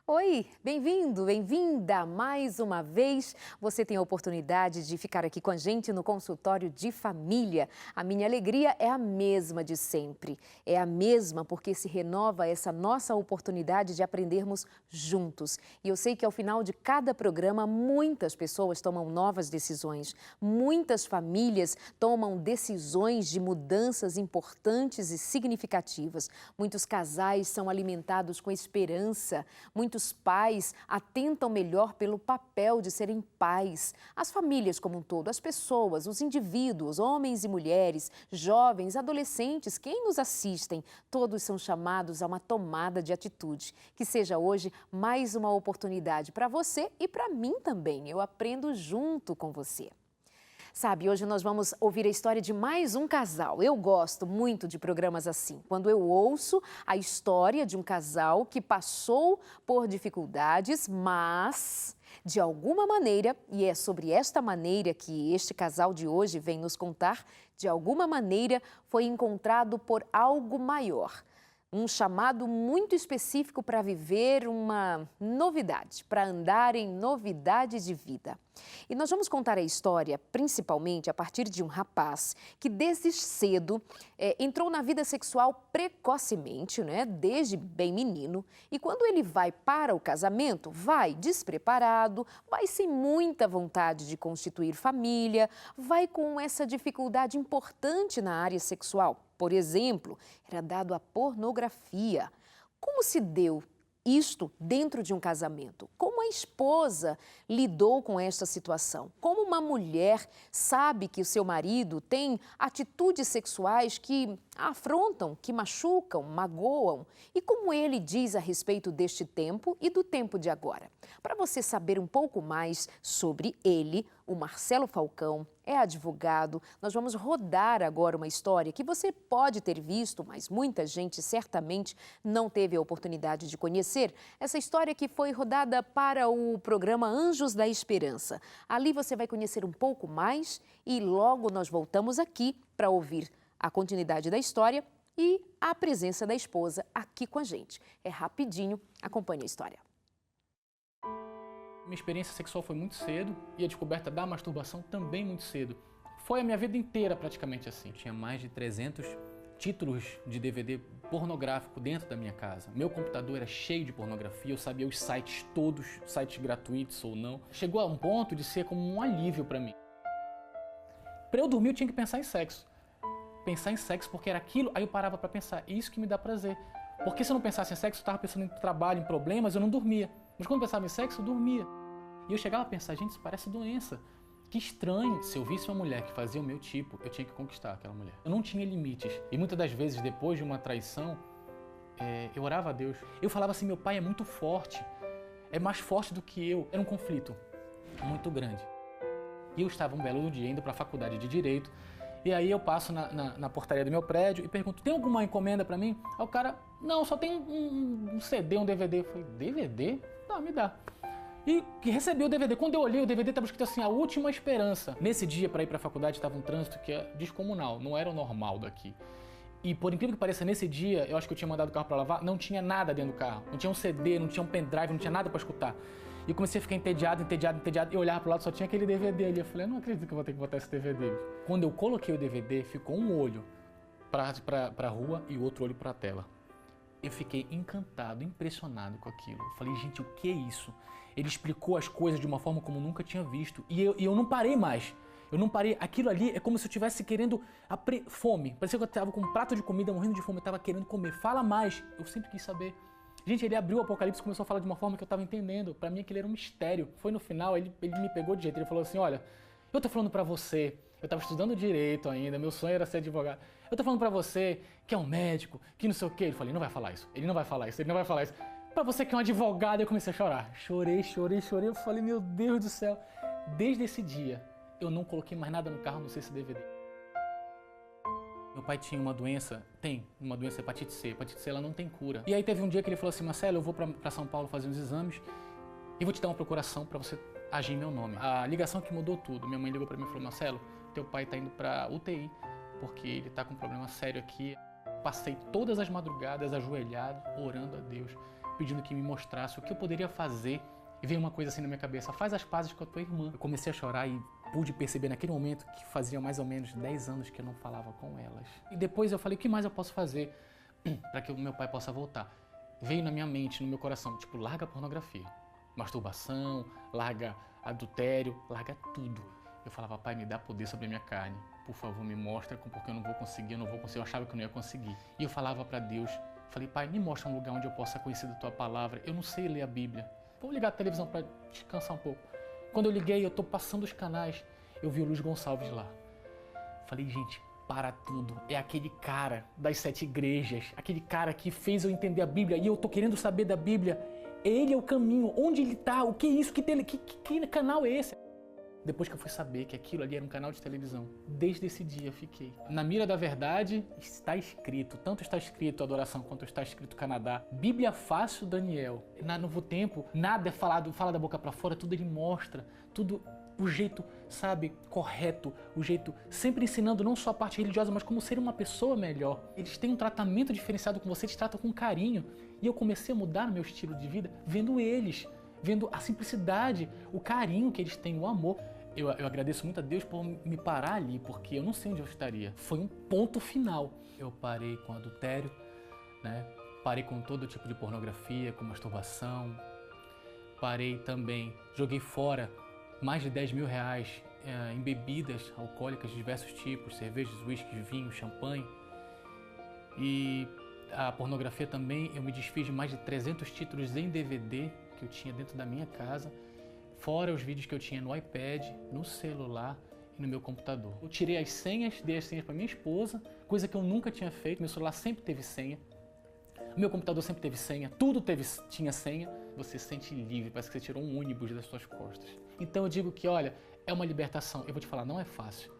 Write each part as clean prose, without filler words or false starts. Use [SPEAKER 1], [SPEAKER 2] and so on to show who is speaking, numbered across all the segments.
[SPEAKER 1] Oi, bem-vindo, bem-vinda mais uma vez. Você tem a oportunidade de ficar aqui com a gente no consultório de família. A minha alegria é a mesma de sempre. É a mesma porque se renova essa nossa oportunidade de aprendermos juntos. E eu sei que ao final de cada programa, muitas pessoas tomam novas decisões. Muitas famílias tomam decisões de mudanças importantes e significativas. Muitos casais são alimentados com esperança. Muitos pais atentam melhor pelo papel de serem pais. As famílias como um todo, as pessoas, os indivíduos, homens e mulheres, jovens, adolescentes, quem nos assistem, todos são chamados a uma tomada de atitude. Que seja hoje mais uma oportunidade para você e para mim também. Eu aprendo junto com você. Sabe, hoje nós vamos ouvir a história de mais um casal. Eu gosto muito de programas assim, quando eu ouço a história de um casal que passou por dificuldades, mas de alguma maneira, e é sobre esta maneira que este casal de hoje vem nos contar, de alguma maneira foi encontrado por algo maior. Um chamado muito específico para viver uma novidade, para andar em novidade de vida. E nós vamos contar a história principalmente a partir de um rapaz que desde cedo entrou na vida sexual precocemente, né, desde bem menino. E quando ele vai para o casamento, vai despreparado, vai sem muita vontade de constituir família, vai com essa dificuldade importante na área sexual. Por exemplo, era dado a pornografia. Como se deu isto dentro de um casamento? Como a esposa lidou com esta situação? Como uma mulher sabe que o seu marido tem atitudes sexuais que afrontam, que machucam, magoam? E como ele diz a respeito deste tempo e do tempo de agora? Para você saber um pouco mais sobre ele, o Marcelo Falcão é advogado. Nós vamos rodar agora uma história que você pode ter visto, mas muita gente certamente não teve a oportunidade de conhecer. Essa história que foi rodada para o programa Anjos da Esperança. Ali você vai conhecer um pouco mais e logo nós voltamos aqui para ouvir a continuidade da história e a presença da esposa aqui com a gente. É rapidinho, acompanhe a história.
[SPEAKER 2] Minha experiência sexual foi muito cedo e a descoberta da masturbação também muito cedo. Foi a minha vida inteira praticamente assim. Tinha mais de 300 títulos de DVD pornográfico dentro da minha casa. Meu computador era cheio de pornografia, eu sabia os sites todos, sites gratuitos ou não. Chegou a um ponto de ser como um alívio para mim. Para eu dormir eu tinha que pensar em sexo. Pensar em sexo porque era aquilo, aí eu parava para pensar, isso que me dá prazer. Porque se eu não pensasse em sexo, eu estava pensando em trabalho, em problemas, eu não dormia. Mas quando eu pensava em sexo, eu dormia. E eu chegava a pensar, gente, isso parece doença. Que estranho. Se eu visse uma mulher que fazia o meu tipo, eu tinha que conquistar aquela mulher. Eu não tinha limites. E muitas das vezes, depois de uma traição, eu orava a Deus. Eu falava assim, meu pai é muito forte. É mais forte do que eu. Era um conflito muito grande. E eu estava um belo dia indo para a faculdade de Direito. E aí eu passo na portaria do meu prédio e pergunto, tem alguma encomenda para mim? Aí o cara, não, só tem um CD, um DVD. Eu falei, DVD? Tá, me dá. E recebi o DVD. Quando eu olhei, o DVD estava escrito assim, A Última Esperança. Nesse dia, para ir para a faculdade, estava um trânsito que é descomunal, não era o normal daqui. E por incrível que pareça, nesse dia, eu acho que eu tinha mandado o carro para lavar, não tinha nada dentro do carro. Não tinha um CD, não tinha um pendrive, não tinha nada para escutar. E eu comecei a ficar entediado. E eu olhava pro lado, só tinha aquele DVD ali. Eu falei, eu não acredito que eu vou ter que botar esse DVD. Quando eu coloquei o DVD, ficou um olho para a rua e o outro olho para a tela. Eu fiquei encantado, impressionado com aquilo. Eu falei, gente, o que é isso? Ele explicou as coisas de uma forma como eu nunca tinha visto. E eu não parei mais. Eu não parei. Aquilo ali é como se eu estivesse querendo fome. Parecia que eu estava com um prato de comida, morrendo de fome. Eu estava querendo comer. Fala mais. Eu sempre quis saber. Gente, ele abriu o Apocalipse e começou a falar de uma forma que eu estava entendendo. Para mim aquilo era um mistério. Foi no final, ele me pegou de jeito. Ele falou assim, olha, eu tô falando para você. Eu estava estudando Direito ainda, meu sonho era ser advogado. Eu tô falando para você que é um médico, que não sei o quê. Ele falou, ele não vai falar isso. Ele não vai falar isso. Ele não vai falar isso. Pra você que é um advogado, eu comecei a chorar. Chorei. Eu falei, meu Deus do céu. Desde esse dia, eu não coloquei mais nada no carro, não sei se DVD. Meu pai tinha uma doença, hepatite C. Hepatite C, ela não tem cura. E aí teve um dia que ele falou assim, Marcelo, eu vou pra São Paulo fazer uns exames e vou te dar uma procuração pra você agir em meu nome. A ligação que mudou tudo. Minha mãe ligou pra mim e falou, Marcelo, teu pai tá indo pra UTI, porque ele tá com um problema sério aqui. Passei todas as madrugadas ajoelhado, orando a Deus, pedindo que me mostrasse o que eu poderia fazer. E veio uma coisa assim na minha cabeça, faz as pazes com a tua irmã. Eu comecei a chorar e pude perceber naquele momento que fazia mais ou menos 10 anos que eu não falava com elas. E depois eu falei, o que mais eu posso fazer para que o meu pai possa voltar? Veio na minha mente, no meu coração, tipo, larga a pornografia, masturbação, larga adultério, larga tudo. Eu falava, pai, me dá poder sobre a minha carne. Por favor, me mostra, porque eu não vou conseguir. Eu achava que eu não ia conseguir. E eu falava para Deus, falei, pai, me mostra um lugar onde eu possa conhecer da tua palavra. Eu não sei ler a Bíblia. Vou ligar a televisão para descansar um pouco. Quando eu liguei, eu tô passando os canais, eu vi o Luiz Gonçalves lá. Falei, gente, para tudo. É aquele cara das 7 igrejas, aquele cara que fez eu entender a Bíblia e eu tô querendo saber da Bíblia. Ele é o caminho. Onde ele tá? O que é isso? Que canal é esse? Depois que eu fui saber que aquilo ali era um canal de televisão, desde esse dia fiquei. Na mira da verdade está escrito, tanto está escrito Adoração quanto está escrito Canadá. Bíblia Fácil, Daniel. Na Novo Tempo, nada é fala da boca para fora, tudo ele mostra, tudo o jeito, sabe, correto, o jeito, sempre ensinando não só a parte religiosa, mas como ser uma pessoa melhor. Eles têm um tratamento diferenciado com você, te tratam com carinho. E eu comecei a mudar o meu estilo de vida vendo eles, vendo a simplicidade, o carinho que eles têm, o amor. Eu agradeço muito a Deus por me parar ali, porque eu não sei onde eu estaria. Foi um ponto final. Eu parei com adultério, né? Parei com todo tipo de pornografia, com masturbação. Parei também, joguei fora mais de 10 mil reais em bebidas alcoólicas de diversos tipos, cervejas, uísque, vinho, champanhe. E a pornografia também, eu me desfiz de mais de 300 títulos em DVD que eu tinha dentro da minha casa. Fora os vídeos que eu tinha no iPad, no celular e no meu computador. Eu tirei as senhas, dei as senhas para minha esposa, coisa que eu nunca tinha feito. Meu celular sempre teve senha, meu computador sempre teve senha, tudo tinha senha. Você se sente livre, parece que você tirou um ônibus das suas costas. Então eu digo que, olha, é uma libertação. Eu vou te falar, não é fácil.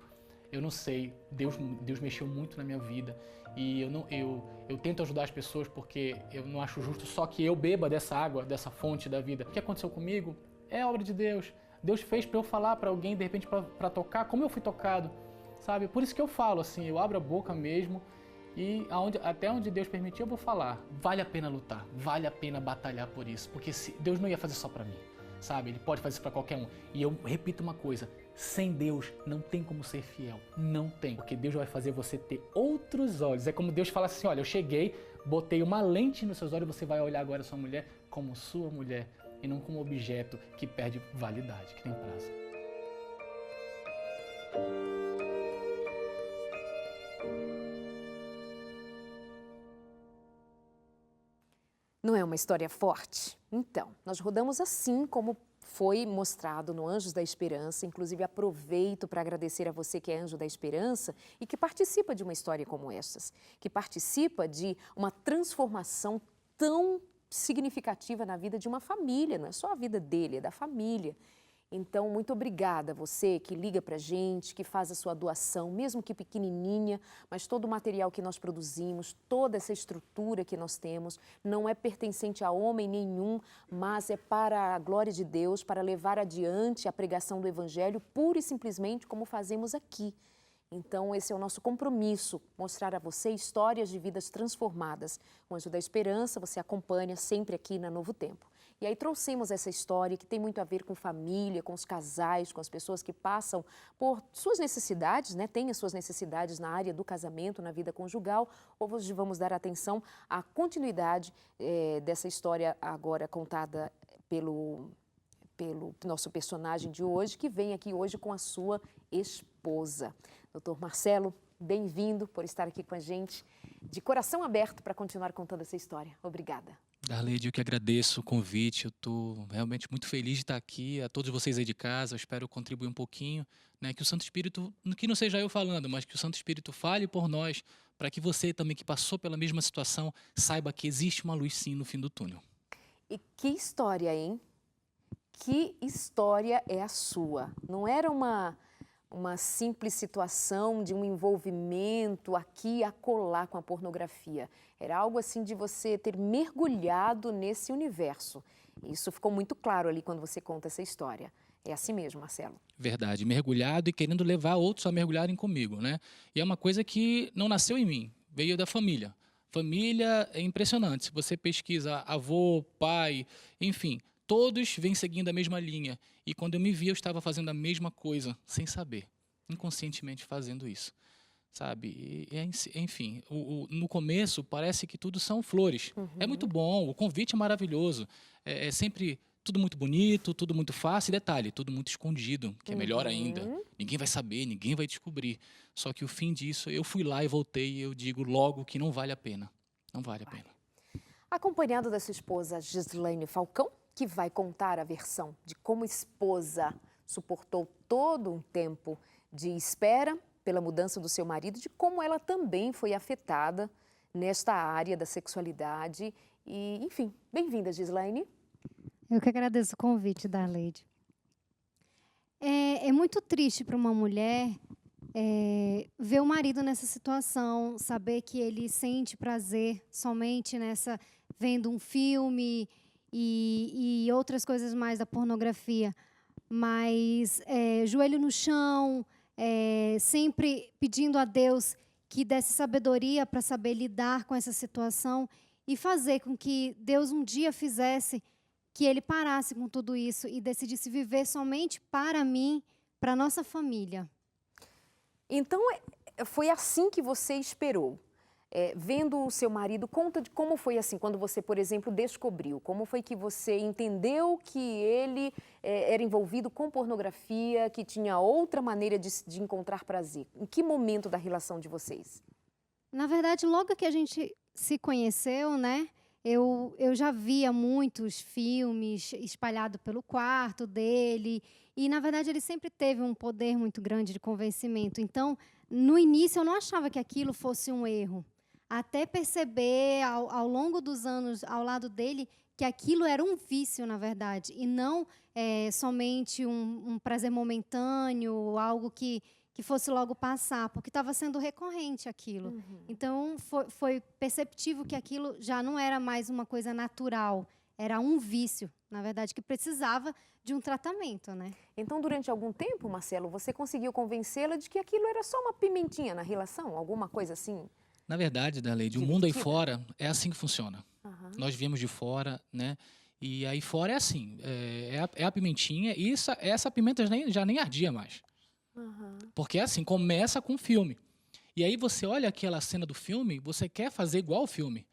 [SPEAKER 2] Eu não sei, Deus mexeu muito na minha vida e eu tento ajudar as pessoas porque eu não acho justo só que eu beba dessa água, dessa fonte da vida. O que aconteceu comigo? É obra de Deus. Deus fez para eu falar para alguém, de repente, para tocar, como eu fui tocado, sabe? Por isso que eu falo, assim, eu abro a boca mesmo e até onde Deus permitir eu vou falar. Vale a pena lutar, vale a pena batalhar por isso, porque Deus não ia fazer só para mim, sabe? Ele pode fazer isso para qualquer um. E eu repito uma coisa, sem Deus não tem como ser fiel, não tem, porque Deus vai fazer você ter outros olhos. É como Deus fala assim, olha, eu cheguei, botei uma lente nos seus olhos, você vai olhar agora a sua mulher como sua mulher, e não como objeto que perde validade, que tem prazo.
[SPEAKER 1] Não é uma história forte? Então, nós rodamos assim como foi mostrado no Anjos da Esperança. Inclusive, aproveito para agradecer a você que é Anjo da Esperança e que participa de uma história como essas, que participa de uma transformação tão significativa na vida de uma família, não é só a vida dele, é da família. Então, muito obrigada a você que liga para a gente, que faz a sua doação, mesmo que pequenininha, mas todo o material que nós produzimos, toda essa estrutura que nós temos, não é pertencente a homem nenhum, mas é para a glória de Deus, para levar adiante a pregação do Evangelho, pura e simplesmente como fazemos aqui. Então, esse é o nosso compromisso, mostrar a você histórias de vidas transformadas. O Anjo da Esperança, você acompanha sempre aqui na Novo Tempo. E aí trouxemos essa história que tem muito a ver com família, com os casais, com as pessoas que passam por suas necessidades, né? Têm as suas necessidades na área do casamento, na vida conjugal. Hoje vamos dar atenção à continuidade dessa história agora contada pelo nosso personagem de hoje, que vem aqui hoje com a sua esposa. Doutor Marcelo, bem-vindo por estar aqui com a gente, de coração aberto para continuar contando essa história. Obrigada.
[SPEAKER 2] Darleide, eu que agradeço o convite, eu estou realmente muito feliz de estar aqui, a todos vocês aí de casa, eu espero contribuir um pouquinho, né, que o Santo Espírito, que não seja eu falando, mas que o Santo Espírito fale por nós, para que você também que passou pela mesma situação, saiba que existe uma luz sim no fim do túnel.
[SPEAKER 1] E que história, hein? Que história é a sua? Não era uma simples situação de um envolvimento aqui e acolá com a pornografia. Era algo assim de você ter mergulhado nesse universo. Isso ficou muito claro ali quando você conta essa história. É assim mesmo, Marcelo?
[SPEAKER 2] Verdade, mergulhado e querendo levar outros a mergulharem comigo, né? E é uma coisa que não nasceu em mim, veio da família. Família é impressionante. Se você pesquisa avô, pai, enfim, todos vêm seguindo a mesma linha. E quando eu me vi, eu estava fazendo a mesma coisa, sem saber, inconscientemente fazendo isso, sabe? Enfim, no começo parece que tudo são flores. É muito bom, o convite é maravilhoso, é sempre tudo muito bonito, tudo muito fácil. E detalhe, tudo muito escondido, que é melhor ainda. Ninguém vai saber, ninguém vai descobrir. Só que o fim disso, eu fui lá e voltei e eu digo logo que não vale a pena. Não vale a pena.
[SPEAKER 1] Acompanhado da sua esposa Gislaine Falcão, que vai contar a versão de como esposa suportou todo um tempo de espera pela mudança do seu marido, de como ela também foi afetada nesta área da sexualidade. E, enfim, bem-vinda, Gislaine.
[SPEAKER 3] Eu que agradeço o convite da Leide. É muito triste para uma mulher ver o marido nessa situação, saber que ele sente prazer somente vendo um filme e outras coisas mais da pornografia. Mas joelho no chão, sempre pedindo a Deus que desse sabedoria para saber lidar com essa situação e fazer com que Deus um dia fizesse que ele parasse com tudo isso e decidisse viver somente para mim, para a nossa família.
[SPEAKER 1] Então, foi assim que você esperou. Vendo o seu marido, conta de como foi assim, quando você, por exemplo, descobriu. Como foi que você entendeu que ele era envolvido com pornografia, que tinha outra maneira de encontrar prazer? Em que momento da relação de vocês?
[SPEAKER 3] Na verdade, logo que a gente se conheceu, né? Eu já via muitos filmes espalhados pelo quarto dele e, na verdade, ele sempre teve um poder muito grande de convencimento. Então, no início, eu não achava que aquilo fosse um erro. Até perceber, ao longo dos anos, ao lado dele, que aquilo era um vício, na verdade, e não somente um prazer momentâneo, algo que fosse logo passar, porque estava sendo recorrente aquilo. Então, foi perceptível que aquilo já não era mais uma coisa natural, era um vício, na verdade, que precisava de um tratamento, né?
[SPEAKER 1] Então, durante algum tempo, Marcelo, você conseguiu convencê-la de que aquilo era só uma pimentinha na relação, alguma coisa assim?
[SPEAKER 2] Na verdade, Leide, o mundo aí fora é assim que funciona. Nós viemos de fora, né? E aí fora é assim, é a pimentinha e essa pimenta já nem ardia mais. Porque é assim, começa com o filme. E aí você olha aquela cena do filme, você quer fazer igual ao filme.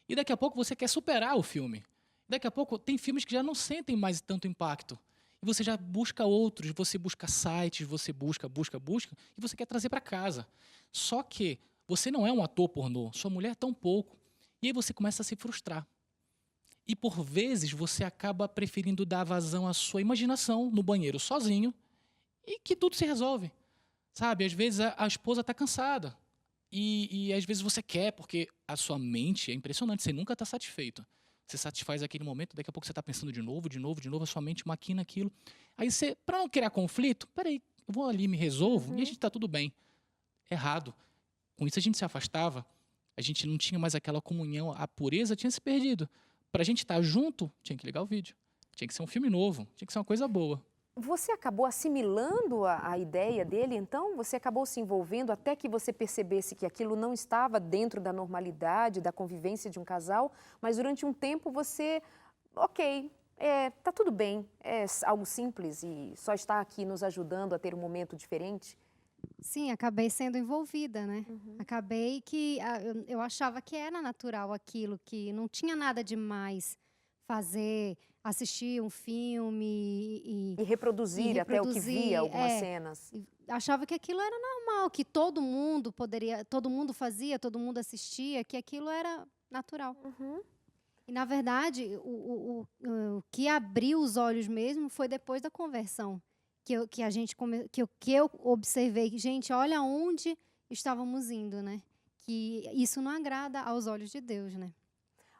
[SPEAKER 2] E daqui a pouco você quer superar o filme. Daqui a pouco tem filmes que já não sentem mais tanto impacto. E você já busca outros, você busca sites, você busca, e você quer trazer para casa. Só que você não é um ator pornô, sua mulher tão pouco. E aí você começa a se frustrar. E por vezes você acaba preferindo dar vazão à sua imaginação no banheiro sozinho e que tudo se resolve. Sabe, às vezes a esposa está cansada. E às vezes você quer, porque a sua mente é impressionante, você nunca está satisfeito. Você satisfaz aquele momento, daqui a pouco você está pensando de novo, a sua mente maquina aquilo. Aí você, para não criar conflito, peraí, eu vou ali, me resolvo e a gente está tudo bem. Errado. Com isso a gente se afastava, a gente não tinha mais aquela comunhão, a pureza tinha se perdido. Para a gente estar junto, tinha que ligar o vídeo. Tinha que ser um filme novo, tinha que ser uma coisa boa.
[SPEAKER 1] Você acabou assimilando a ideia dele, então? Você acabou se envolvendo até que você percebesse que aquilo não estava dentro da normalidade, da convivência de um casal, mas durante um tempo você, ok, tá tudo bem, é algo simples e só está aqui nos ajudando a ter um momento diferente?
[SPEAKER 3] Sim, acabei sendo envolvida, né? Acabei que eu achava que era natural aquilo, que não tinha nada demais fazer, assistir um filme
[SPEAKER 1] E reproduzir até o que via, algumas cenas.
[SPEAKER 3] Achava que aquilo era normal, que todo mundo fazia, todo mundo assistia, que aquilo era natural. E, na verdade, o que abriu os olhos mesmo foi depois da conversão. Que eu observei, gente, olha onde estávamos indo, né? Que isso não agrada aos olhos de Deus, né?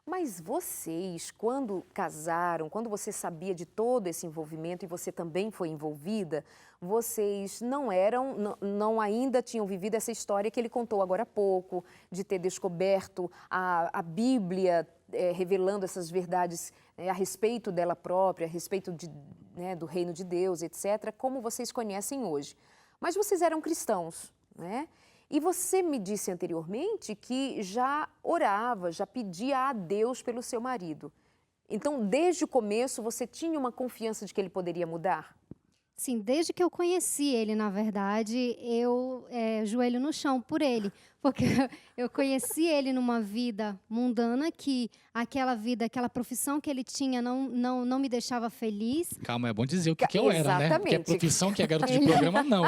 [SPEAKER 1] Mas vocês, quando casaram, quando você sabia de todo esse envolvimento e você também foi envolvida, vocês não ainda tinham vivido essa história que ele contou agora há pouco, de ter descoberto a Bíblia, revelando essas verdades a respeito dela própria, a respeito do reino de Deus, etc., como vocês conhecem hoje. Mas vocês eram cristãos, né? E você me disse anteriormente que já orava, já pedia a Deus pelo seu marido. Então, desde o começo, você tinha uma confiança de que ele poderia mudar?
[SPEAKER 3] Sim, desde que eu conheci ele, na verdade, eu joelho no chão por ele. Porque eu conheci ele numa vida mundana que aquela vida, aquela profissão que ele tinha não me deixava feliz.
[SPEAKER 2] Calma, é bom dizer o que eu era, né? Porque a
[SPEAKER 1] Exatamente.
[SPEAKER 2] profissão que é garota de programa, não.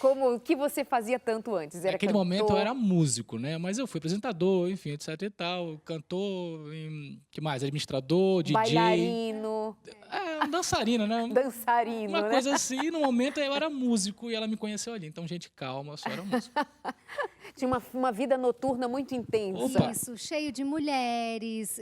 [SPEAKER 1] Como o que você fazia tanto antes? Era
[SPEAKER 2] Naquele
[SPEAKER 1] cantor?
[SPEAKER 2] momento eu era músico, né? Mas eu fui apresentador, enfim, etc e tal. Cantor, que mais? Administrador, DJ.
[SPEAKER 1] Bailarino,
[SPEAKER 2] Um dançarino, né?
[SPEAKER 1] dançarino,
[SPEAKER 2] Uma
[SPEAKER 1] né?
[SPEAKER 2] coisa assim, no momento eu era músico e ela me conheceu ali. Então, gente, calma, eu só era músico.
[SPEAKER 1] Tinha uma vida noturna muito intensa.
[SPEAKER 2] Opa.
[SPEAKER 3] Isso, cheio de mulheres,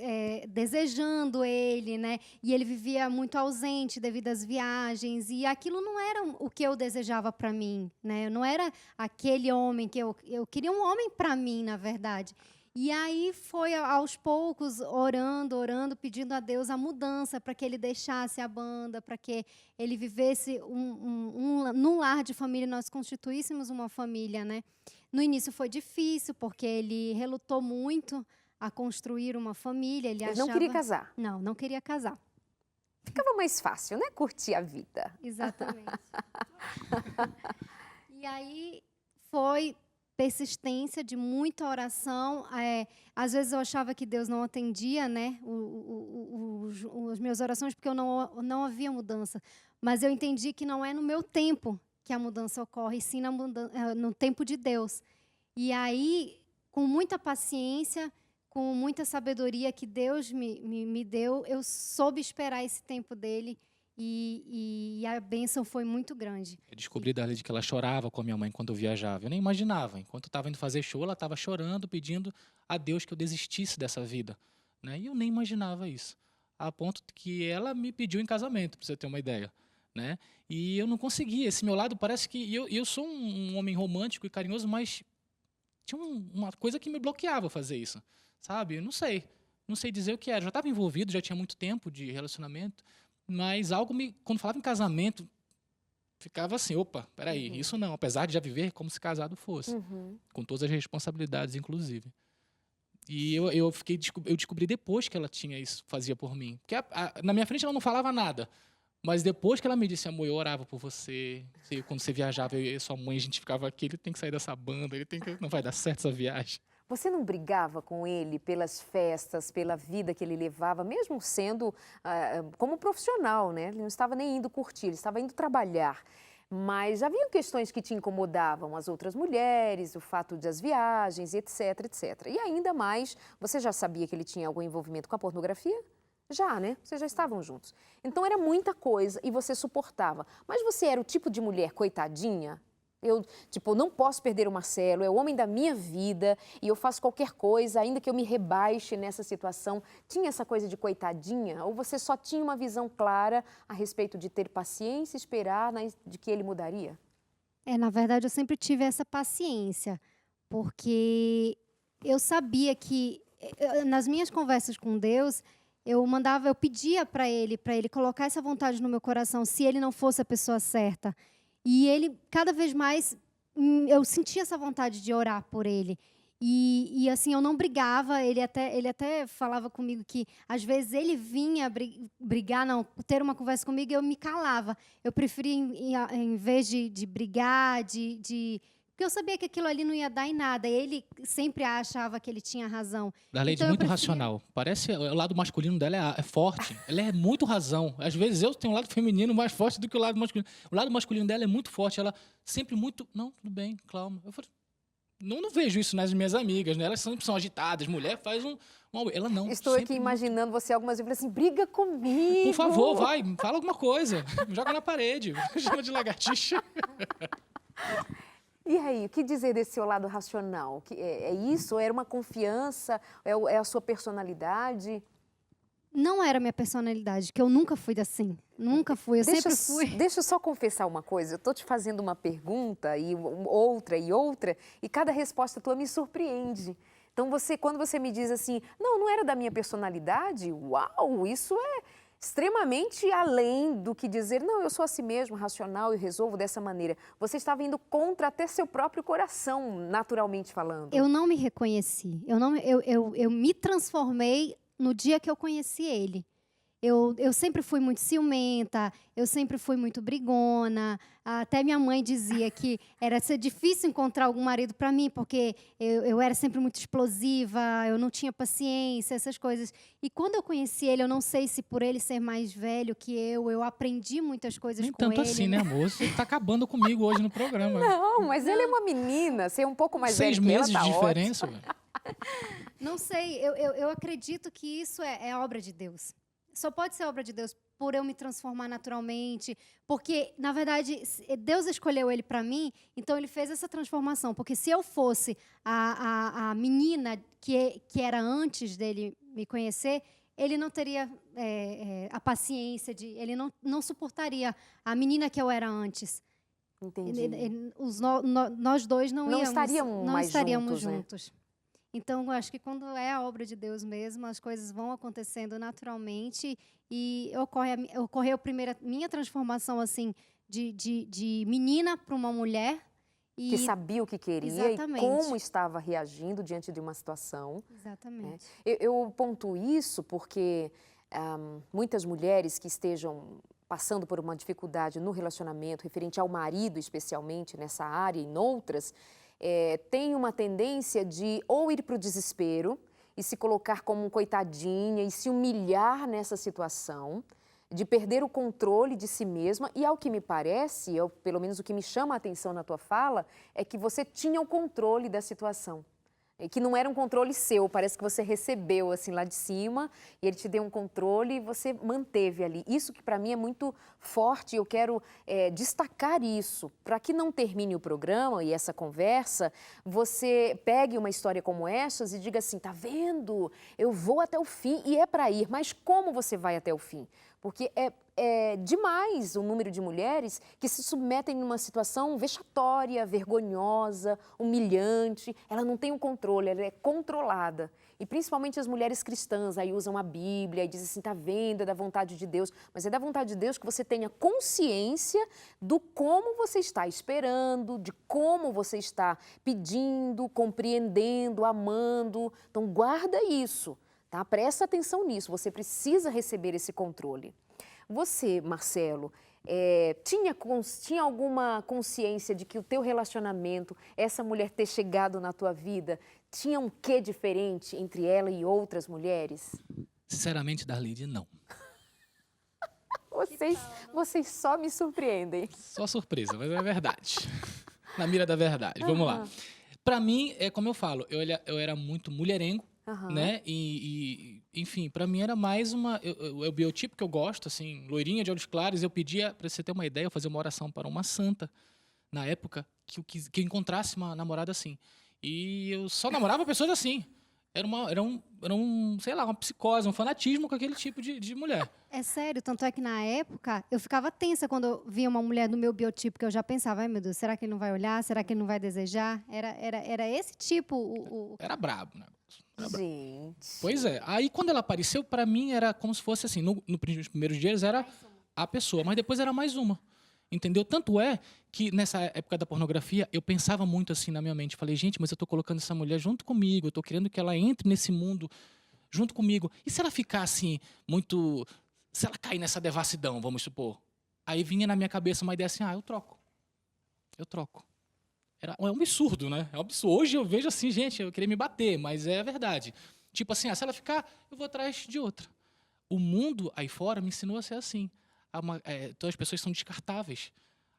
[SPEAKER 3] desejando ele, né? E ele vivia muito ausente devido às viagens. E aquilo não era o que eu desejava para mim, né? Eu não era aquele homem que eu queria um homem para mim, na verdade. E aí foi aos poucos, orando, pedindo a Deus a mudança para que ele deixasse a banda, para que ele vivesse num lar de família, nós constituíssemos uma família, né? No início foi difícil, porque ele relutou muito a construir uma família. Ele
[SPEAKER 1] Ele não queria casar.
[SPEAKER 3] Não queria casar.
[SPEAKER 1] Ficava mais fácil, né? Curtir a vida.
[SPEAKER 3] Exatamente. E aí foi persistência de muita oração. Às vezes eu achava que Deus não atendia, né, as minhas orações, porque eu não havia mudança. Mas eu entendi que não é no meu tempo que a mudança ocorre, sim no tempo de Deus. E aí, com muita paciência, com muita sabedoria que Deus me deu, eu soube esperar esse tempo dele. E a bênção foi muito grande.
[SPEAKER 2] Eu descobri dali de que ela chorava com a minha mãe quando eu viajava. Eu nem imaginava. Enquanto eu estava indo fazer show, ela estava chorando, pedindo a Deus que eu desistisse dessa vida, né? E eu nem imaginava isso. A ponto que ela me pediu em casamento, para você ter uma ideia, né? E eu não conseguia. Esse meu lado parece que... Eu sou um homem romântico e carinhoso, mas tinha uma coisa que me bloqueava fazer isso, sabe? Eu não sei dizer o que era. Eu já estava envolvido, já tinha muito tempo de relacionamento, mas quando falava em casamento, ficava assim, opa, peraí, isso não, apesar de já viver como se casado fosse, com todas as responsabilidades, inclusive. E eu descobri depois que ela tinha isso, fazia por mim. Porque na minha frente ela não falava nada, mas depois que ela me disse, amor, eu orava por você, quando você viajava, eu e sua mãe, a gente ficava aqui, ele tem que sair dessa banda, não vai dar certo essa viagem.
[SPEAKER 1] Você não brigava com ele pelas festas, pela vida que ele levava, mesmo sendo como profissional, né? Ele não estava nem indo curtir, ele estava indo trabalhar. Mas havia questões que te incomodavam, as outras mulheres, o fato das viagens, etc, etc. E ainda mais, você já sabia que ele tinha algum envolvimento com a pornografia? Já, né? Vocês já estavam juntos. Então era muita coisa e você suportava. Mas você era o tipo de mulher coitadinha? Eu não posso perder o Marcelo, é o homem da minha vida e eu faço qualquer coisa, ainda que eu me rebaixe nessa situação. Tinha essa coisa de coitadinha? Ou você só tinha uma visão clara a respeito de ter paciência e esperar de que ele mudaria?
[SPEAKER 3] Na verdade, eu sempre tive essa paciência, porque eu sabia que, nas minhas conversas com Deus, eu pedia para ele colocar essa vontade no meu coração, se ele não fosse a pessoa certa. E ele, cada vez mais, eu sentia essa vontade de orar por ele. E assim, eu não brigava, ele até falava comigo que, às vezes, ele vinha ter uma conversa comigo e eu me calava. Eu preferia, em vez de brigar, porque eu sabia que aquilo ali não ia dar em nada. Ele sempre achava que ele tinha razão.
[SPEAKER 2] Darleide,
[SPEAKER 3] Então,
[SPEAKER 2] muito racional. Parece o lado masculino dela é forte. Ela é muito razão. Às vezes eu tenho um lado feminino mais forte do que o lado masculino. O lado masculino dela é muito forte. Ela sempre muito... Não, tudo bem, calma. Eu falei, não vejo isso nas minhas amigas, né? Elas sempre são agitadas. Mulher faz ela não.
[SPEAKER 1] Estou aqui imaginando você algumas vezes assim, briga comigo.
[SPEAKER 2] Por favor, vai, fala alguma coisa. Me joga na parede. Me chama de lagartixa.
[SPEAKER 1] E aí, o que dizer desse seu lado racional? É isso? Era uma confiança? É a sua personalidade?
[SPEAKER 3] Não era minha personalidade, que eu nunca fui assim. Nunca fui, eu sempre fui.
[SPEAKER 1] Deixa eu só confessar uma coisa. Eu estou te fazendo uma pergunta e outra, e cada resposta tua me surpreende. Então, quando você me diz assim, não era da minha personalidade, uau, isso é extremamente além do que dizer, não, eu sou assim mesmo, racional e resolvo dessa maneira. Você estava indo contra até seu próprio coração, naturalmente falando.
[SPEAKER 3] Eu não me reconheci. Eu me transformei no dia que eu conheci ele. Eu sempre fui muito ciumenta, eu sempre fui muito brigona. Até minha mãe dizia que era ser difícil encontrar algum marido para mim, porque eu era sempre muito explosiva, eu não tinha paciência, essas coisas. E quando eu conheci ele, eu não sei se por ele ser mais velho que eu aprendi muitas coisas
[SPEAKER 2] Nem
[SPEAKER 3] com ele.
[SPEAKER 2] tanto assim, né, amor? Você tá acabando comigo hoje no programa.
[SPEAKER 1] Não, mas ele é uma menina, você é um pouco mais velho que ela,
[SPEAKER 2] 6 meses
[SPEAKER 1] tá
[SPEAKER 2] de
[SPEAKER 1] ótimo.
[SPEAKER 2] diferença, velho.
[SPEAKER 3] Não sei, eu acredito que isso é obra de Deus. Só pode ser obra de Deus por eu me transformar naturalmente, porque, na verdade, Deus escolheu ele para mim, então ele fez essa transformação. Porque se eu fosse a menina que era antes dele me conhecer, ele não teria a paciência, ele não suportaria a menina que eu era antes.
[SPEAKER 1] Entendi.
[SPEAKER 3] Nós dois não
[SPEAKER 1] estaríamos
[SPEAKER 3] juntos. Né? Então, eu acho que quando é a obra de Deus mesmo, as coisas vão acontecendo naturalmente e ocorreu primeiro minha transformação assim de menina para uma mulher.
[SPEAKER 1] Que sabia o que queria. Exatamente. E como estava reagindo diante de uma situação.
[SPEAKER 3] Exatamente.
[SPEAKER 1] Eu pontuo isso porque muitas mulheres que estejam passando por uma dificuldade no relacionamento, referente ao marido especialmente nessa área e em outras, tem uma tendência de ou ir para o desespero e se colocar como coitadinha e se humilhar nessa situação, de perder o controle de si mesma. E ao que me parece, pelo menos o que me chama a atenção na tua fala, é que você tinha o controle da situação. Que não era um controle seu, parece que você recebeu assim lá de cima e ele te deu um controle e você manteve ali. Isso que para mim é muito forte e eu quero destacar isso. Para que não termine o programa e essa conversa, você pegue uma história como essas e diga assim, tá vendo? Eu vou até o fim e é para ir, mas como você vai até o fim? Porque é demais o número de mulheres que se submetem numa situação vexatória, vergonhosa, humilhante. Ela não tem o controle, ela é controlada. E principalmente as mulheres cristãs aí usam a Bíblia e dizem assim, tá vendo, é da vontade de Deus. Mas é da vontade de Deus que você tenha consciência do como você está esperando, de como você está pedindo, compreendendo, amando. Então guarda isso. Tá? Presta atenção nisso, você precisa receber esse controle. Você, Marcelo, tinha alguma consciência de que o teu relacionamento, essa mulher ter chegado na tua vida, tinha um quê diferente entre ela e outras mulheres?
[SPEAKER 2] Sinceramente, Darlide, não.
[SPEAKER 1] Vocês só me surpreendem.
[SPEAKER 2] Só surpresa, mas é verdade. Na mira da verdade. Vamos lá. Para mim, como eu falo, eu era muito mulherengo. Né? Enfim, para mim era mais o biotipo que eu gosto, assim, loirinha de olhos claros. Eu pedia, para você ter uma ideia, eu fazia uma oração para uma santa, na época, que eu encontrasse uma namorada assim. E eu só namorava pessoas assim. Era sei lá, uma psicose, um fanatismo com aquele tipo de mulher.
[SPEAKER 3] É sério, tanto é que na época eu ficava tensa quando eu via uma mulher do meu biotipo, que eu já pensava, ai meu Deus, será que ele não vai olhar? Será que ele não vai desejar? Era esse tipo
[SPEAKER 2] Era brabo, né?
[SPEAKER 1] Gente.
[SPEAKER 2] Pois é. Aí, quando ela apareceu, para mim, era como se fosse assim, nos primeiros dias era a pessoa, mas depois era mais uma. Entendeu? Tanto é que, nessa época da pornografia, eu pensava muito assim na minha mente. Falei, gente, mas eu tô colocando essa mulher junto comigo, eu tô querendo que ela entre nesse mundo junto comigo. E se ela ficar assim, muito... Se ela cair nessa devassidão, vamos supor. Aí vinha na minha cabeça uma ideia assim, eu troco. Eu troco. É um absurdo, né? É um absurdo. Hoje eu vejo assim, gente, eu queria me bater, mas é verdade. Tipo assim, se ela ficar, eu vou atrás de outra. O mundo aí fora me ensinou a ser assim. Todas as pessoas são descartáveis.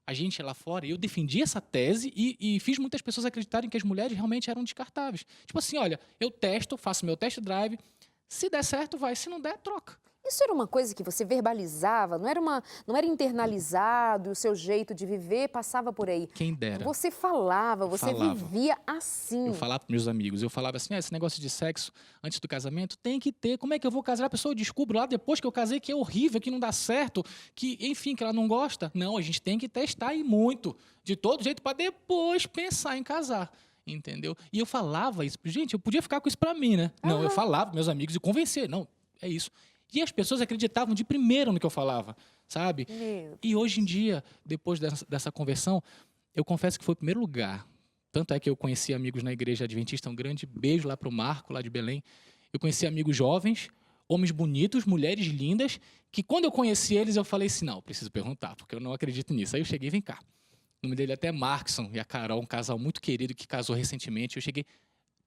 [SPEAKER 2] A gente lá fora, eu defendi essa tese e fiz muitas pessoas acreditarem que as mulheres realmente eram descartáveis. Tipo assim, olha, eu testo, faço meu test drive, se der certo, vai, se não der, troca.
[SPEAKER 1] Isso era uma coisa que você verbalizava, não era internalizado, e o seu jeito de viver passava por aí.
[SPEAKER 2] Quem dera.
[SPEAKER 1] Você falava, você
[SPEAKER 2] Falava.
[SPEAKER 1] vivia assim.
[SPEAKER 2] Eu falava para meus amigos, eu falava assim, esse negócio de sexo antes do casamento tem que ter. Como é que eu vou casar? A pessoa descobre lá depois que eu casei que é horrível, que não dá certo, que, enfim, que ela não gosta. Não, a gente tem que testar e muito, de todo jeito, para depois pensar em casar. Entendeu? E eu falava isso. Gente, eu podia ficar com isso para mim, né? Não, eu falava para meus amigos e convencer. Não, é isso. E as pessoas acreditavam de primeiro no que eu falava, sabe? E hoje em dia, depois dessa conversão, eu confesso que foi o primeiro lugar. Tanto é que eu conheci amigos na igreja adventista, um grande beijo lá para o Marco, lá de Belém. Eu conheci amigos jovens, homens bonitos, mulheres lindas, que quando eu conheci eles, eu falei assim, não, preciso perguntar, porque eu não acredito nisso. Aí eu cheguei, vem cá. O nome dele é até Markson e a Carol, um casal muito querido que casou recentemente. Eu cheguei,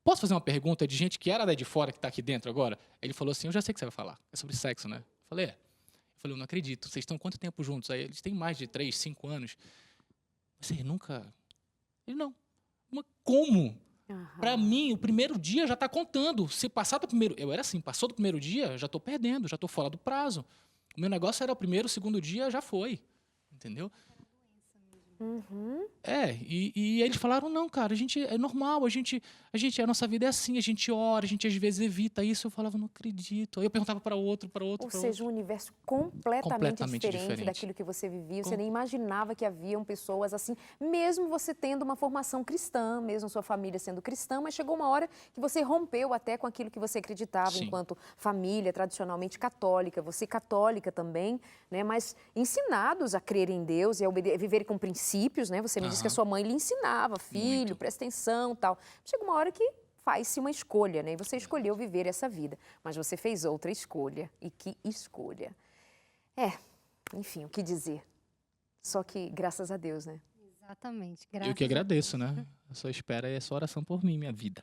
[SPEAKER 2] posso fazer uma pergunta de gente que era daí de fora, que está aqui dentro agora? Ele falou assim, eu já sei o que você vai falar, é sobre sexo, né? Eu falei, é. Eu falei, eu não acredito, vocês estão quanto tempo juntos? Aí eles têm mais de 3, 5 anos. Você nunca... Ele, não. Mas como? Para mim, o primeiro dia já está contando. Se passar do primeiro... Eu era assim, passou do primeiro dia, já estou perdendo, já estou fora do prazo. O meu negócio era o primeiro, o segundo dia, já foi. Entendeu? E eles falaram, não, cara, a gente é normal, a nossa vida é assim, a gente ora, a gente às vezes evita isso. Eu falava, não acredito. Aí eu perguntava para outro.
[SPEAKER 1] Ou seja, um universo completamente diferente daquilo que você vivia. Você nem imaginava que haviam pessoas assim, mesmo você tendo uma formação cristã, mesmo sua família sendo cristã, mas chegou uma hora que você rompeu até com aquilo que você acreditava enquanto família tradicionalmente católica, você católica também, né? Mas ensinados a crer em Deus e a viver com princípios, né? Você me disse que a sua mãe lhe ensinava, filho, presta atenção, tal. Chega uma hora que faz-se uma escolha, né? E você escolheu viver essa vida, mas você fez outra escolha. E que escolha. Enfim, o que dizer? Só que graças a Deus, né?
[SPEAKER 3] Exatamente.
[SPEAKER 2] Eu que agradeço, né? A sua espera e a sua oração por mim, minha vida.